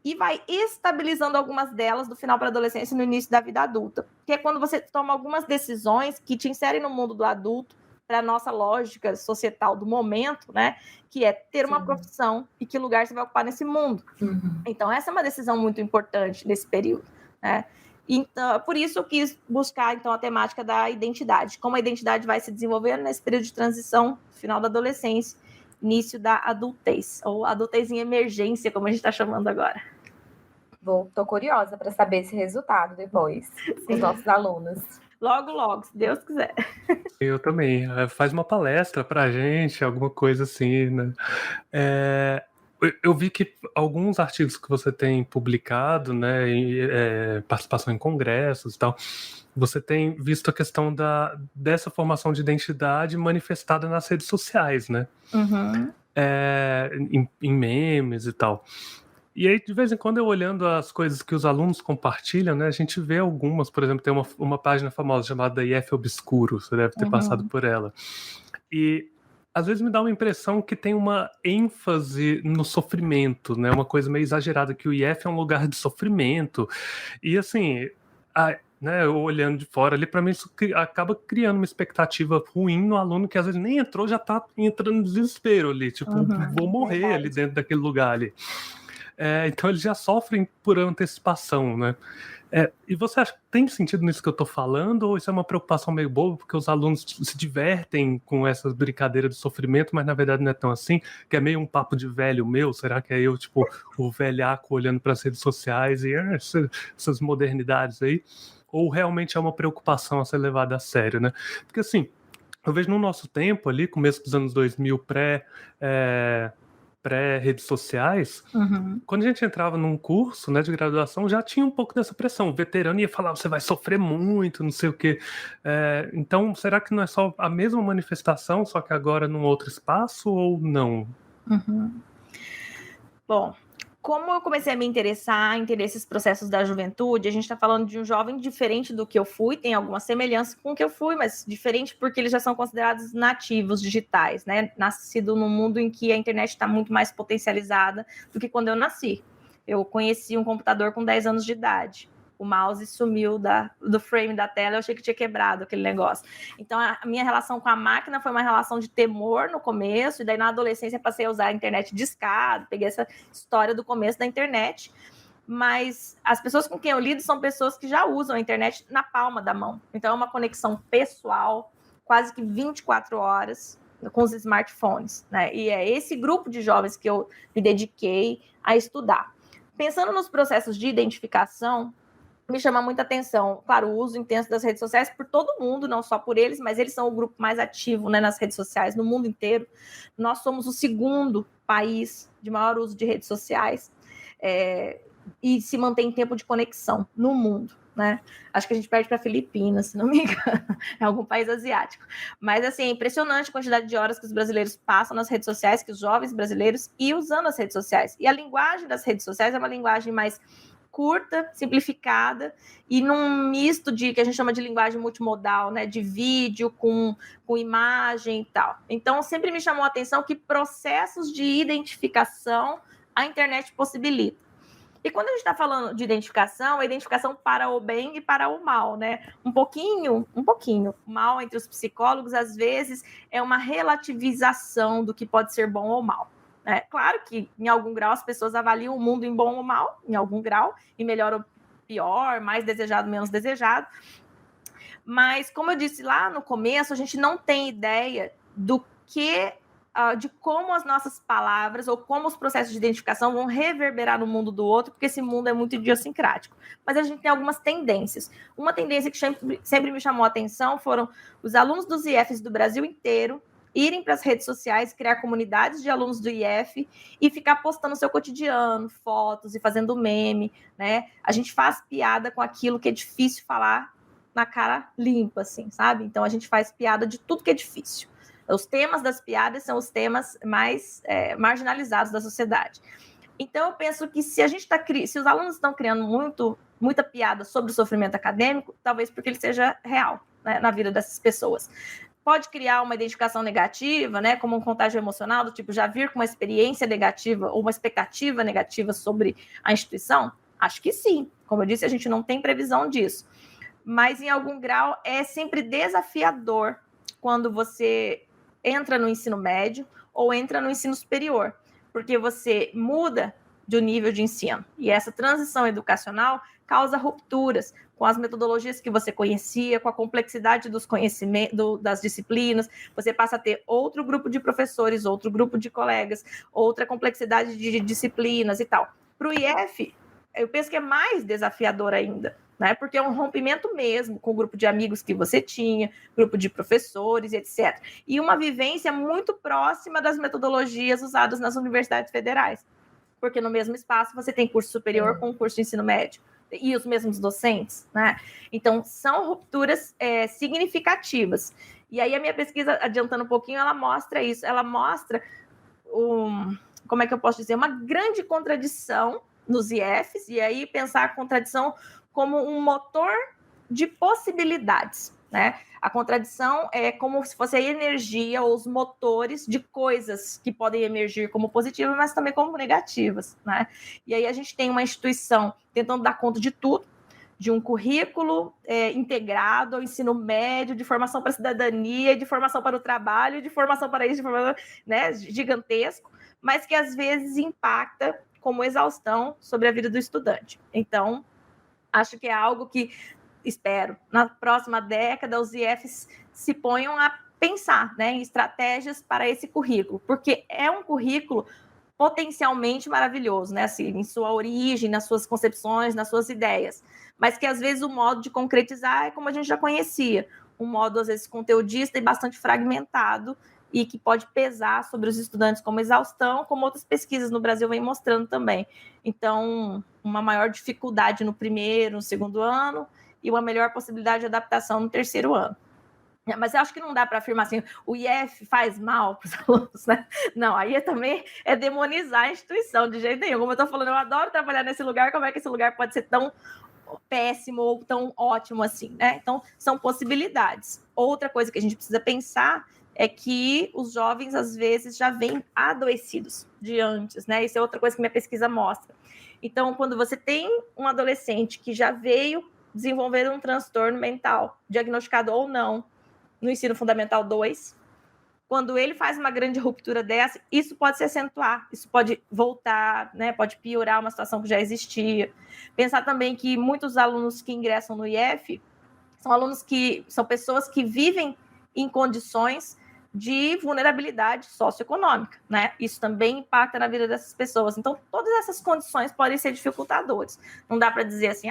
e vai estabilizando algumas delas do final para a adolescência e no início da vida adulta. Que é quando você toma algumas decisões que te inserem no mundo do adulto, para a nossa lógica societal do momento, né? Que é ter uma profissão e que lugar você vai ocupar nesse mundo. Então, essa é uma decisão muito importante nesse período, né? Então, por isso eu quis buscar, então, a temática da identidade. Como a identidade vai se desenvolvendo nesse período de transição, final da adolescência, início da adultez, ou adultez em emergência, como a gente está chamando agora. Tô curiosa para saber esse resultado depois, com os nossos alunos. Logo, logo, se Deus quiser. Eu também. Faz uma palestra pra gente, alguma coisa assim, né? Eu vi que alguns artigos que você tem publicado, né, participação em congressos e tal, você tem visto a questão dessa formação de identidade manifestada nas redes sociais, né? Em memes e tal. E aí, de vez em quando, eu olhando as coisas que os alunos compartilham, né, a gente vê algumas, por exemplo, tem uma página famosa chamada IF Obscuro, você deve ter passado por ela. E às vezes me dá uma impressão que tem uma ênfase no sofrimento, né, uma coisa meio exagerada, que o IF é um lugar de sofrimento. E assim, né, eu olhando de fora ali, para mim isso acaba criando uma expectativa ruim no aluno que às vezes nem entrou, já tá entrando no desespero ali, tipo, vou morrer ali dentro daquele lugar ali. Então eles já sofrem por antecipação, né? E você acha que tem sentido nisso que eu tô falando, ou isso é uma preocupação meio boba, porque os alunos se divertem com essas brincadeiras de sofrimento, mas na verdade não é tão assim, que é meio um papo de velho meu? Será que é eu, tipo, o velhaco olhando para as redes sociais e essas modernidades aí? Ou realmente é uma preocupação a ser levada a sério, né? Porque assim, eu vejo no nosso tempo ali, começo dos anos 2000, pré-redes sociais, quando a gente entrava num curso, né, de graduação, já tinha um pouco dessa pressão. O veterano ia falar, você vai sofrer muito, não sei o quê. Então, será que não é só a mesma manifestação, só que agora num outro espaço, ou não? Bom, como eu comecei a me interessar nesses processos da juventude, a gente está falando de um jovem diferente do que eu fui, tem alguma semelhança com o que eu fui, mas diferente porque eles já são considerados nativos digitais, né? Nascido num mundo em que a internet está muito mais potencializada do que quando eu nasci. Eu conheci um computador com 10 anos de idade. O mouse sumiu do frame da tela, eu achei que tinha quebrado aquele negócio. Então, a minha relação com a máquina foi uma relação de temor no começo, e daí na adolescência passei a usar a internet discada, peguei essa história do começo da internet. Mas as pessoas com quem eu lido são pessoas que já usam a internet na palma da mão. Então, é uma conexão pessoal, quase que 24 horas, com os smartphones, né? E é esse grupo de jovens que eu me dediquei a estudar. Pensando nos processos de identificação, me chama muita atenção, claro, o uso intenso das redes sociais por todo mundo, não só por eles, mas eles são o grupo mais ativo, né, nas redes sociais, no mundo inteiro. Nós somos o segundo país de maior uso de redes sociais, e se mantém tempo de conexão no mundo, né? Acho que a gente perde para a Filipinas, se não me engano, é algum país asiático. Mas, assim, é impressionante a quantidade de horas que os brasileiros passam nas redes sociais, que os jovens brasileiros, e usando as redes sociais. E a linguagem das redes sociais é uma linguagem mais curta, simplificada, e num misto de que a gente chama de linguagem multimodal, né, de vídeo com imagem e tal. Então, sempre me chamou a atenção que processos de identificação a internet possibilita. E quando a gente está falando de identificação, a identificação para o bem e para o mal, né? Um pouquinho. O mal entre os psicólogos, às vezes, é uma relativização do que pode ser bom ou mal. Claro que, em algum grau, as pessoas avaliam o mundo em bom ou mal, em algum grau, em melhor ou pior, mais desejado, menos desejado. Mas, como eu disse lá no começo, a gente não tem ideia de como as nossas palavras ou como os processos de identificação vão reverberar no mundo do outro, porque esse mundo é muito idiosincrático. Mas a gente tem algumas tendências. Uma tendência que sempre me chamou a atenção foram os alunos dos IFs do Brasil inteiro irem para as redes sociais, criar comunidades de alunos do IF e ficar postando seu cotidiano, fotos e fazendo meme, né? A gente faz piada com aquilo que é difícil falar na cara limpa, assim, sabe? Então, a gente faz piada de tudo que é difícil. Os temas das piadas são os temas mais marginalizados da sociedade. Então, eu penso que se os alunos estão criando muita piada sobre o sofrimento acadêmico, talvez porque ele seja real, né, na vida dessas pessoas. Pode criar uma identificação negativa, né, como um contágio emocional, do tipo já vir com uma experiência negativa ou uma expectativa negativa sobre a instituição? Acho que sim. Como eu disse, a gente não tem previsão disso. Mas, em algum grau, é sempre desafiador quando você entra no ensino médio ou entra no ensino superior, porque você muda de nível de ensino. E essa transição educacional causa rupturas com as metodologias que você conhecia, com a complexidade dos conhecimentos, das disciplinas. Você passa a ter outro grupo de professores, outro grupo de colegas, outra complexidade de disciplinas e tal. Para o IF, eu penso que é mais desafiador ainda, né? Porque é um rompimento mesmo com o grupo de amigos que você tinha, grupo de professores, etc. E uma vivência muito próxima das metodologias usadas nas universidades federais. Porque no mesmo espaço você tem curso superior com curso de ensino médio e os mesmos docentes, né? Então, são rupturas significativas. E aí a minha pesquisa, adiantando um pouquinho, ela mostra isso. Ela mostra, como é que eu posso dizer, uma grande contradição nos IFs, e aí pensar a contradição como um motor de possibilidades, né? A contradição é como se fosse a energia ou os motores de coisas que podem emergir como positivas, mas também como negativas, né? E aí a gente tem uma instituição tentando dar conta de tudo, de um currículo integrado ao ensino médio, de formação para a cidadania, de formação para o trabalho, de formação para isso, de formação, né, gigantesco, mas que às vezes impacta como exaustão sobre a vida do estudante. Então, acho que é algo que, espero, na próxima década, os IFs se ponham a pensar, né, em estratégias para esse currículo, porque é um currículo potencialmente maravilhoso, né, assim, em sua origem, nas suas concepções, nas suas ideias, mas que às vezes o modo de concretizar é como a gente já conhecia, um modo às vezes conteudista e bastante fragmentado, e que pode pesar sobre os estudantes como exaustão, como outras pesquisas no Brasil vêm mostrando também. Então, uma maior dificuldade no primeiro, no segundo ano, e uma melhor possibilidade de adaptação no terceiro ano. Mas eu acho que não dá para afirmar assim, o IF faz mal para os alunos, né? Não, aí também é demonizar a instituição, de jeito nenhum. Como eu estou falando, eu adoro trabalhar nesse lugar, como é que esse lugar pode ser tão péssimo ou tão ótimo assim, né? Então, são possibilidades. Outra coisa que a gente precisa pensar é que os jovens, às vezes, já vêm adoecidos de antes, né? Isso é outra coisa que minha pesquisa mostra. Então, quando você tem um adolescente que já veio desenvolver um transtorno mental, diagnosticado ou não, no ensino fundamental 2, quando ele faz uma grande ruptura dessa, isso pode se acentuar, isso pode voltar, né? Pode piorar uma situação que já existia. Pensar também que muitos alunos que ingressam no IF são alunos que são pessoas que vivem em condições de vulnerabilidade socioeconômica, né? Isso também impacta na vida dessas pessoas. Então, todas essas condições podem ser dificultadoras. Não dá para dizer assim,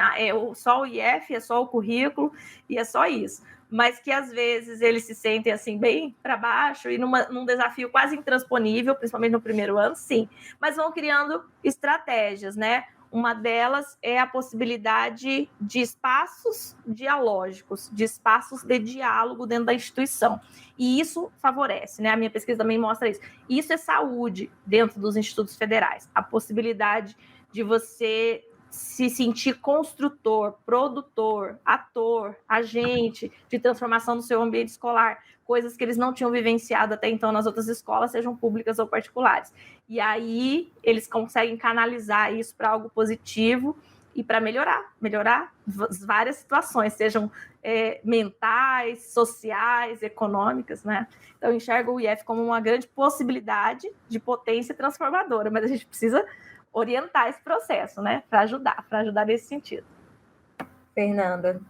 só o IF, é só o currículo e é só isso. Mas que às vezes eles se sentem assim bem para baixo e num desafio quase intransponível, principalmente no primeiro ano, sim. Mas vão criando estratégias, né? Uma delas é a possibilidade de espaços dialógicos, de espaços de diálogo dentro da instituição. E isso favorece, né? A minha pesquisa também mostra isso. Isso é saúde dentro dos institutos federais. A possibilidade de você se sentir construtor, produtor, ator, agente de transformação do seu ambiente escolar, coisas que eles não tinham vivenciado até então nas outras escolas, sejam públicas ou particulares. E aí eles conseguem canalizar isso para algo positivo e para melhorar várias situações, sejam mentais, sociais, econômicas, né? Então eu enxergo o IF como uma grande possibilidade de potência transformadora, mas a gente precisa orientar esse processo, né? Para ajudar nesse sentido. Fernanda,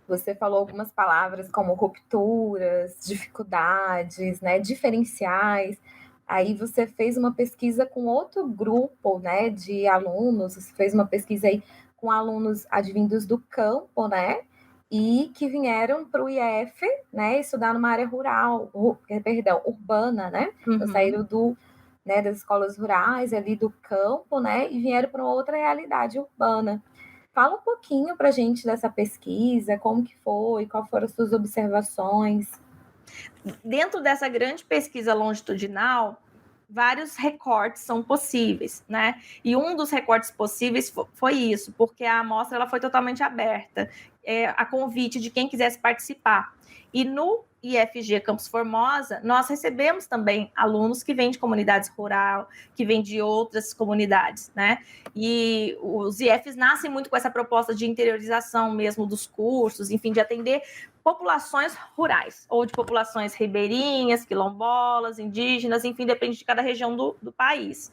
você falou algumas palavras como rupturas, dificuldades, né, diferenciais. Aí você fez uma pesquisa com outro grupo, né, de alunos. Você fez uma pesquisa aí com alunos advindos do campo, né, e que vieram para o IF, né, estudar numa área urbana, né? Então, saíram das escolas rurais ali do campo, né, e vieram para outra realidade urbana. Fala um pouquinho para a gente dessa pesquisa, como que foi, quais foram as suas observações. Dentro dessa grande pesquisa longitudinal, vários recortes são possíveis, né? E um dos recortes possíveis foi isso, porque a amostra ela foi totalmente aberta, a convite de quem quisesse participar. E no IFG Campus Formosa, nós recebemos também alunos que vêm de comunidades rurais, que vêm de outras comunidades, né? E os IFs nascem muito com essa proposta de interiorização mesmo dos cursos, enfim, de atender populações rurais, ou de populações ribeirinhas, quilombolas, indígenas, enfim, depende de cada região do país.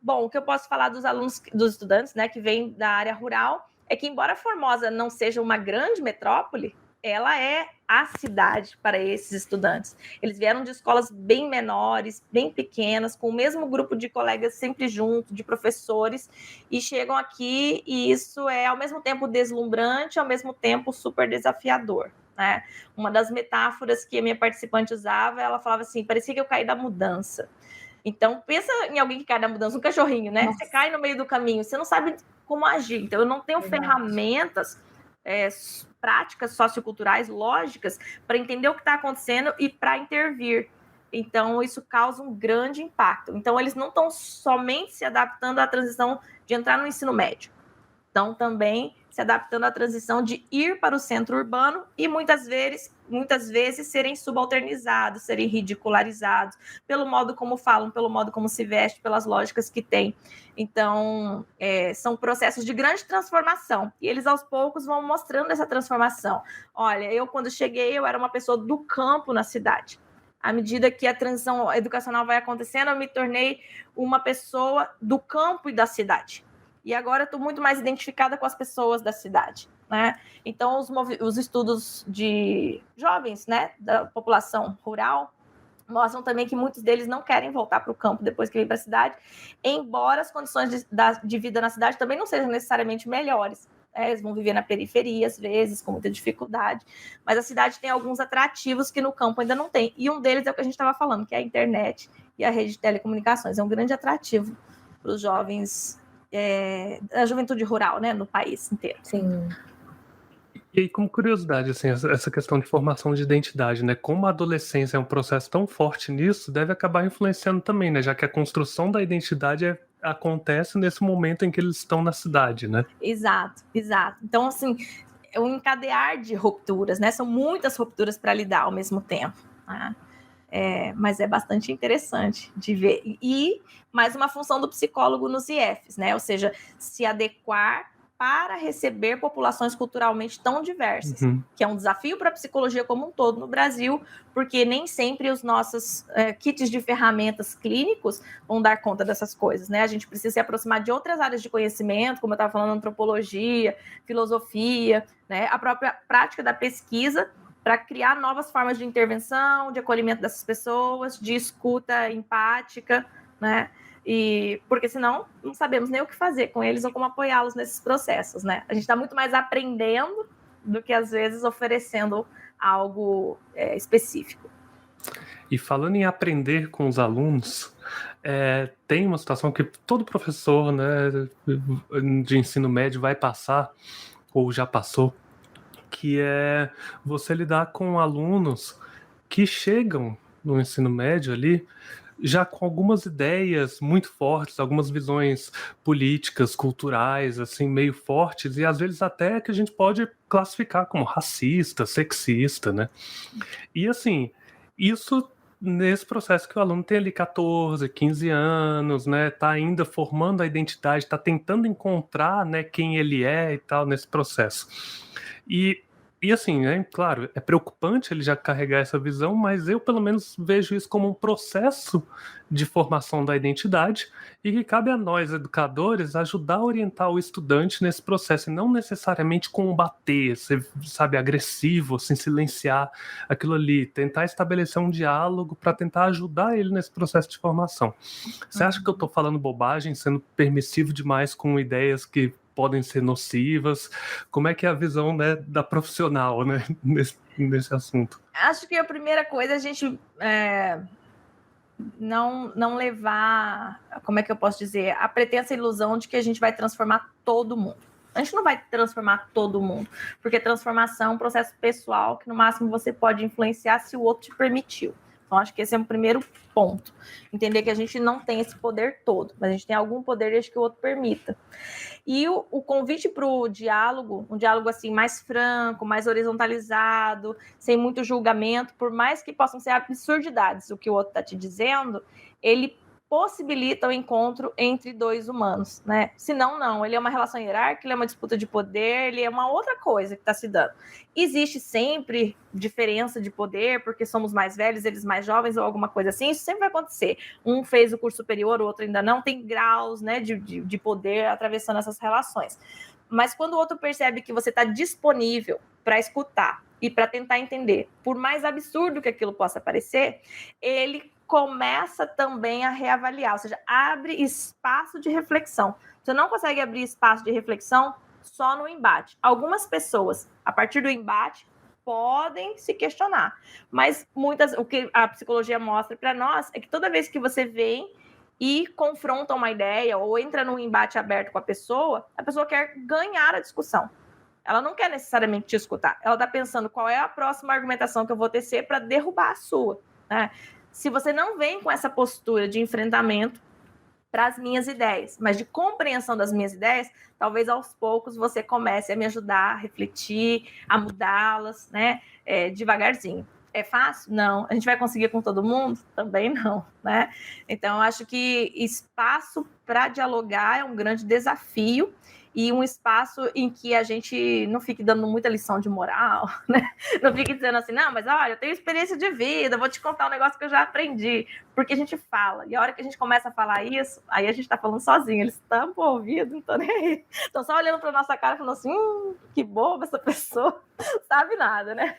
Bom, o que eu posso falar dos alunos, dos estudantes, né, que vêm da área rural, é que embora Formosa não seja uma grande metrópole, ela é a cidade para esses estudantes. Eles vieram de escolas bem menores, bem pequenas, com o mesmo grupo de colegas sempre junto, de professores, e chegam aqui e isso é ao mesmo tempo deslumbrante, ao mesmo tempo super desafiador, né? Uma das metáforas que a minha participante usava, ela falava assim, parecia que eu caí da mudança. Então, pensa em alguém que cai da mudança, um cachorrinho, né? Nossa. Você cai no meio do caminho, você não sabe como agir. Então, eu não tenho ferramentas práticas socioculturais, lógicas, para entender o que está acontecendo e para intervir. Então, isso causa um grande impacto. Então, eles não estão somente se adaptando à transição de entrar no ensino médio, estão também se adaptando à transição de ir para o centro urbano e muitas vezes serem subalternizados, serem ridicularizados pelo modo como falam, pelo modo como se vestem, pelas lógicas que têm. Então, são processos de grande transformação e eles aos poucos vão mostrando essa transformação. Olha, eu quando cheguei, eu era uma pessoa do campo na cidade. À medida que a transição educacional vai acontecendo, eu me tornei uma pessoa do campo e da cidade. E agora estou muito mais identificada com as pessoas da cidade, né? Então, os estudos de jovens, né, da população rural, mostram também que muitos deles não querem voltar para o campo depois que vêm para a cidade, embora as condições de vida na cidade também não sejam necessariamente melhores. Eles vão viver na periferia, às vezes, com muita dificuldade, mas a cidade tem alguns atrativos que no campo ainda não tem. E um deles é o que a gente estava falando, que é a internet e a rede de telecomunicações. É um grande atrativo para os jovens da juventude rural, né, no país inteiro. Sim. E aí, como curiosidade, assim, essa questão de formação de identidade, né? Como a adolescência é um processo tão forte nisso, deve acabar influenciando também, né? Já que a construção da identidade acontece nesse momento em que eles estão na cidade, né? Exato. Então, assim, é um encadear de rupturas, né? São muitas rupturas para lidar ao mesmo tempo, né? Mas é bastante interessante de ver. E mais uma função do psicólogo nos IFs, né? Ou seja, se adequar para receber populações culturalmente tão diversas, que é um desafio para a psicologia como um todo no Brasil, porque nem sempre os nossos kits de ferramentas clínicos vão dar conta dessas coisas, né? A gente precisa se aproximar de outras áreas de conhecimento, como eu estava falando, antropologia, filosofia, né? A própria prática da pesquisa para criar novas formas de intervenção, de acolhimento dessas pessoas, de escuta empática, né? E porque senão não sabemos nem o que fazer com eles ou como apoiá-los nesses processos, né? A gente está muito mais aprendendo do que às vezes oferecendo algo específico. E falando em aprender com os alunos, tem uma situação que todo professor, né, de ensino médio vai passar, ou já passou, que é você lidar com alunos que chegam no ensino médio ali já com algumas ideias muito fortes, algumas visões políticas, culturais, assim, meio fortes, e às vezes até que a gente pode classificar como racista, sexista, né? E assim, isso nesse processo que o aluno tem ali 14, 15 anos, né, tá ainda formando a identidade, tá tentando encontrar, né, quem ele é e tal nesse processo. E assim, né, claro, é preocupante ele já carregar essa visão, mas eu pelo menos vejo isso como um processo de formação da identidade e que cabe a nós, educadores, ajudar a orientar o estudante nesse processo e não necessariamente combater, ser, sabe, agressivo, assim, silenciar aquilo ali, tentar estabelecer um diálogo para tentar ajudar ele nesse processo de formação. Você acha que eu estou falando bobagem, sendo permissivo demais com ideias que podem ser nocivas? Como é que é a visão, né, da profissional, né, nesse assunto? Acho que a primeira coisa é a gente não levar, como é que eu posso dizer, a pretensa ilusão de que a gente vai transformar todo mundo. A gente não vai transformar todo mundo, porque transformação é um processo pessoal que no máximo você pode influenciar se o outro te permitiu. Então, acho que esse é um primeiro ponto. Entender que a gente não tem esse poder todo, mas a gente tem algum poder desde que o outro permita. E o convite para o diálogo, um diálogo assim mais franco, mais horizontalizado, sem muito julgamento, por mais que possam ser absurdidades o que o outro está te dizendo, ele possibilita o encontro entre dois humanos, né? Senão, não. Ele é uma relação hierárquica, ele é uma disputa de poder, ele é uma outra coisa que está se dando. Existe sempre diferença de poder, porque somos mais velhos, eles mais jovens, ou alguma coisa assim, isso sempre vai acontecer. Um fez o curso superior, o outro ainda não, tem graus, né, de poder atravessando essas relações. Mas quando o outro percebe que você está disponível para escutar e para tentar entender, por mais absurdo que aquilo possa parecer, ele começa também a reavaliar, ou seja, abre espaço de reflexão. Você não consegue abrir espaço de reflexão só no embate. Algumas pessoas, a partir do embate, podem se questionar, mas o que a psicologia mostra para nós é que toda vez que você vem e confronta uma ideia ou entra num embate aberto com a pessoa quer ganhar a discussão. Ela não quer necessariamente te escutar. Ela está pensando qual é a próxima argumentação que eu vou tecer para derrubar a sua, né? Se você não vem com essa postura de enfrentamento para as minhas ideias, mas de compreensão das minhas ideias, talvez aos poucos você comece a me ajudar a refletir, a mudá-las, né? Devagarzinho. É fácil? Não. A gente vai conseguir com todo mundo? Também não, né? Então, eu acho que espaço para dialogar é um grande desafio e um espaço em que a gente não fique dando muita lição de moral, né? Não fique dizendo assim, não, mas olha, eu tenho experiência de vida, vou te contar um negócio que eu já aprendi, porque a gente fala, e a hora que a gente começa a falar isso, aí a gente tá falando sozinho, eles tampam o ouvido, não estão nem aí, estão só olhando pra nossa cara e falando assim, que boba essa pessoa, não sabe nada, né?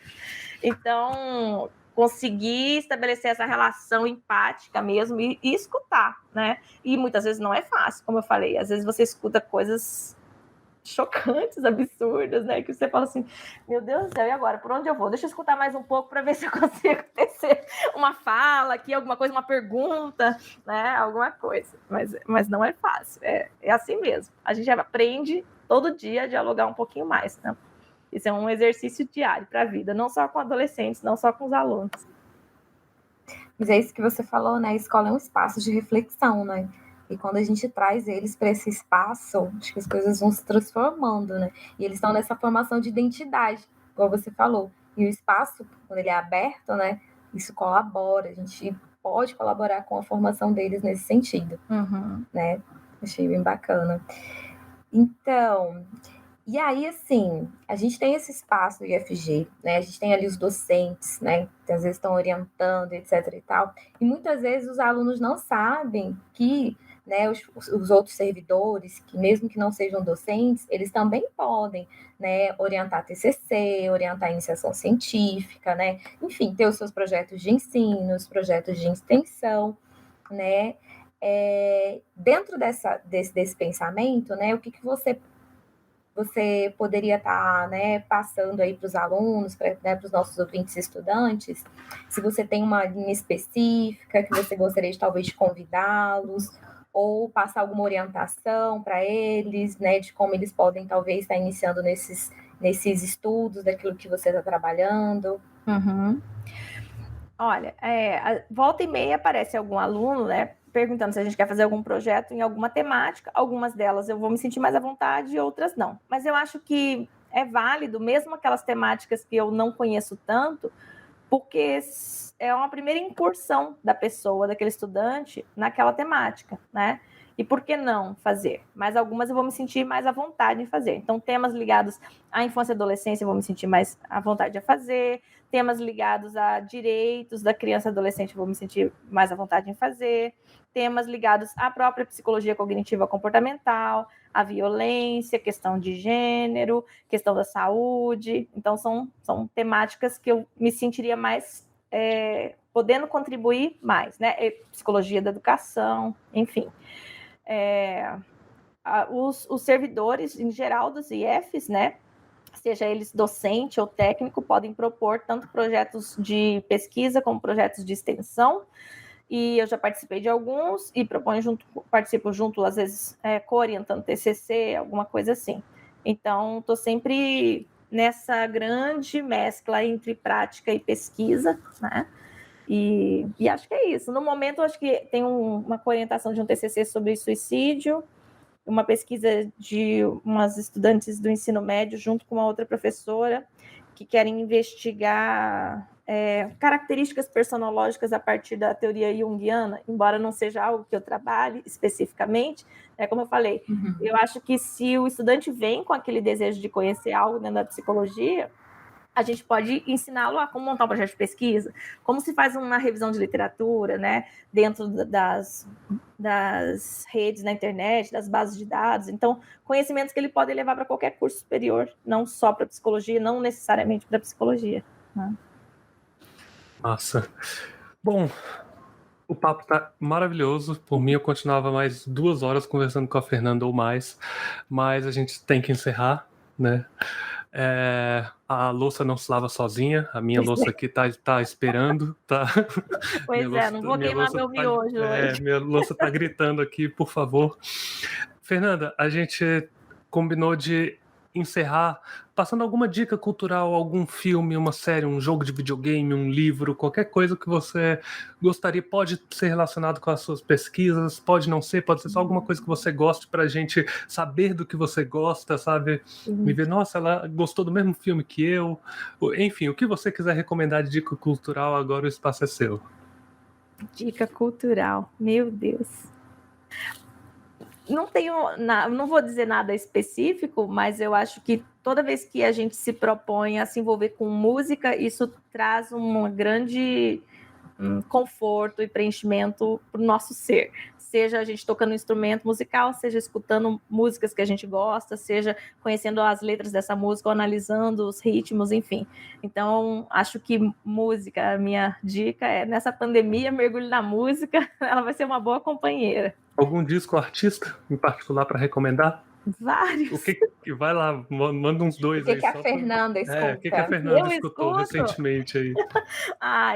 Então, conseguir estabelecer essa relação empática mesmo e escutar, né? E muitas vezes não é fácil, como eu falei, às vezes você escuta coisas chocantes, absurdas, né? Que você fala assim, meu Deus do céu, e agora? Por onde eu vou? Deixa eu escutar mais um pouco para ver se eu consigo tecer uma fala aqui, alguma coisa, uma pergunta, né? Alguma coisa. Mas não é fácil, é assim mesmo. A gente aprende todo dia a dialogar um pouquinho mais, né? Isso é um exercício diário para a vida, não só com adolescentes, não só com os alunos. Mas é isso que você falou, né? A escola é um espaço de reflexão, né? E quando a gente traz eles para esse espaço, acho que as coisas vão se transformando, né? E eles estão nessa formação de identidade, como você falou. E o espaço, quando ele é aberto, né? Isso colabora, a gente pode colaborar com a formação deles nesse sentido, né? Achei bem bacana. Então, e aí, assim, a gente tem esse espaço do IFG, né? A gente tem ali os docentes, né? Que às vezes estão orientando, etc e tal. E muitas vezes os alunos não sabem que né, os outros servidores, que mesmo que não sejam docentes, eles também podem, né, orientar TCC, orientar iniciação científica, né, enfim, ter os seus projetos de ensino, os projetos de extensão, né, dentro desse pensamento, né, o que você poderia estar, né, passando aí para os alunos, para os nossos ouvintes e estudantes, se você tem uma linha específica que você gostaria de talvez de convidá-los, ou passar alguma orientação para eles, né, de como eles podem talvez estar iniciando nesses estudos daquilo que você está trabalhando. Uhum. Olha, volta e meia aparece algum aluno, né, perguntando se a gente quer fazer algum projeto em alguma temática. Algumas delas eu vou me sentir mais à vontade e outras não. Mas eu acho que é válido, mesmo aquelas temáticas que eu não conheço tanto, porque é uma primeira incursão da pessoa, daquele estudante, naquela temática, né? E por que não fazer? Mas algumas eu vou me sentir mais à vontade em fazer. Então, temas ligados à infância e adolescência eu vou me sentir mais à vontade de fazer. Temas ligados a direitos da criança e adolescente eu vou me sentir mais à vontade em fazer. Temas ligados à própria psicologia cognitiva comportamental, à violência, questão de gênero, questão da saúde. Então, são temáticas que eu me sentiria mais podendo contribuir mais, né? Psicologia da educação, enfim. Os servidores, em geral, dos IFs, né? Seja eles docente ou técnico, podem propor tanto projetos de pesquisa como projetos de extensão. E eu já participei de alguns e participo junto, às vezes, co-orientando TCC, alguma coisa assim. Então, estou sempre nessa grande mescla entre prática e pesquisa, né? E acho que é isso. No momento, acho que tem uma orientação de um TCC sobre suicídio, uma pesquisa de umas estudantes do ensino médio junto com uma outra professora que querem investigar características personológicas a partir da teoria junguiana, embora não seja algo que eu trabalhe especificamente, como eu falei, eu acho que se o estudante vem com aquele desejo de conhecer algo dentro da psicologia, a gente pode ensiná-lo a como montar um projeto de pesquisa, como se faz uma revisão de literatura, né, dentro das redes na internet, das bases de dados. Então, conhecimentos que ele pode levar para qualquer curso superior, não só para psicologia, não necessariamente para psicologia, né? Nossa. Bom, o papo tá maravilhoso. Por mim, eu continuava mais 2 horas conversando com a Fernanda ou mais, mas a gente tem que encerrar, né? A louça não se lava sozinha, a minha louça aqui tá esperando, tá? Pois não vou queimar meu miojo hoje. Minha louça tá gritando aqui, por favor. Fernanda, a gente combinou de encerrar passando alguma dica cultural, algum filme, uma série, um jogo de videogame, um livro, qualquer coisa que você gostaria, pode ser relacionado com as suas pesquisas, pode não ser, pode ser só alguma coisa que você goste pra gente saber do que você gosta, sabe? Me ver, nossa, ela gostou do mesmo filme que eu. Enfim, o que você quiser recomendar de dica cultural, agora o espaço é seu. Dica cultural, meu Deus. Não vou dizer nada específico, mas eu acho que toda vez que a gente se propõe a se envolver com música, isso traz um grande conforto e preenchimento para o nosso ser. Seja a gente tocando um instrumento musical, seja escutando músicas que a gente gosta, seja conhecendo as letras dessa música, ou analisando os ritmos, enfim. Então, acho que música, a minha dica nessa pandemia, mergulhe na música, ela vai ser uma boa companheira. Algum disco artista em particular para recomendar? Vários. Vai lá, manda uns 2 aí. O que a Fernanda escuta? O que a Fernanda escutou recentemente aí?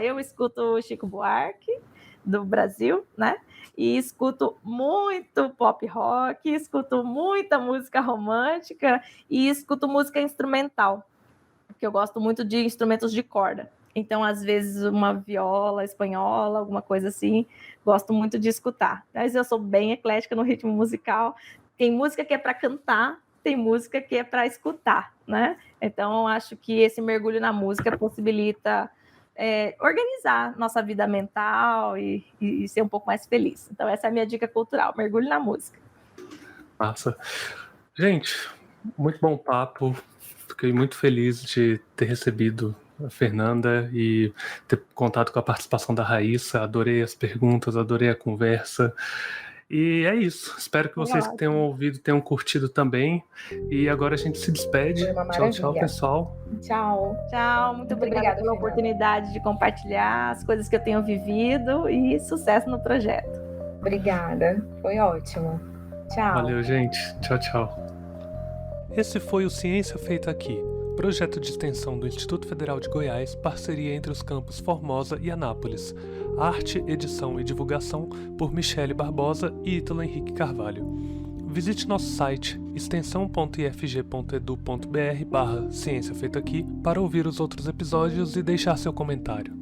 Eu escuto Chico Buarque, do Brasil, né? E escuto muito pop rock, escuto muita música romântica e escuto música instrumental, porque eu gosto muito de instrumentos de corda. Então, às vezes, uma viola espanhola, alguma coisa assim, gosto muito de escutar. Mas eu sou bem eclética no ritmo musical. Tem música que é para cantar, tem música que é para escutar, né? Então, acho que esse mergulho na música possibilita organizar nossa vida mental e ser um pouco mais feliz. Então, essa é a minha dica cultural, mergulho na música. Massa. Gente, muito bom papo. Fiquei muito feliz de ter recebido a Fernanda e ter contado com a participação da Raíssa. Adorei as perguntas, adorei a conversa. E é isso. Espero que vocês que tenham ouvido tenham curtido também. E agora a gente se despede. Foi uma Tchau, tchau, maravilha. pessoal. Tchau. Tchau, muito obrigada pela oportunidade de compartilhar as coisas que eu tenho vivido e sucesso no projeto. Obrigada, foi ótimo. Tchau. Valeu, gente. Tchau, tchau. Esse foi o Ciência Feita Aqui, projeto de extensão do Instituto Federal de Goiás, parceria entre os campos Formosa e Anápolis. Arte, edição e divulgação por Michele Barbosa e Ítalo Henrique Carvalho. Visite nosso site extensão.ifg.edu.br/Ciência Feita Aqui para ouvir os outros episódios e deixar seu comentário.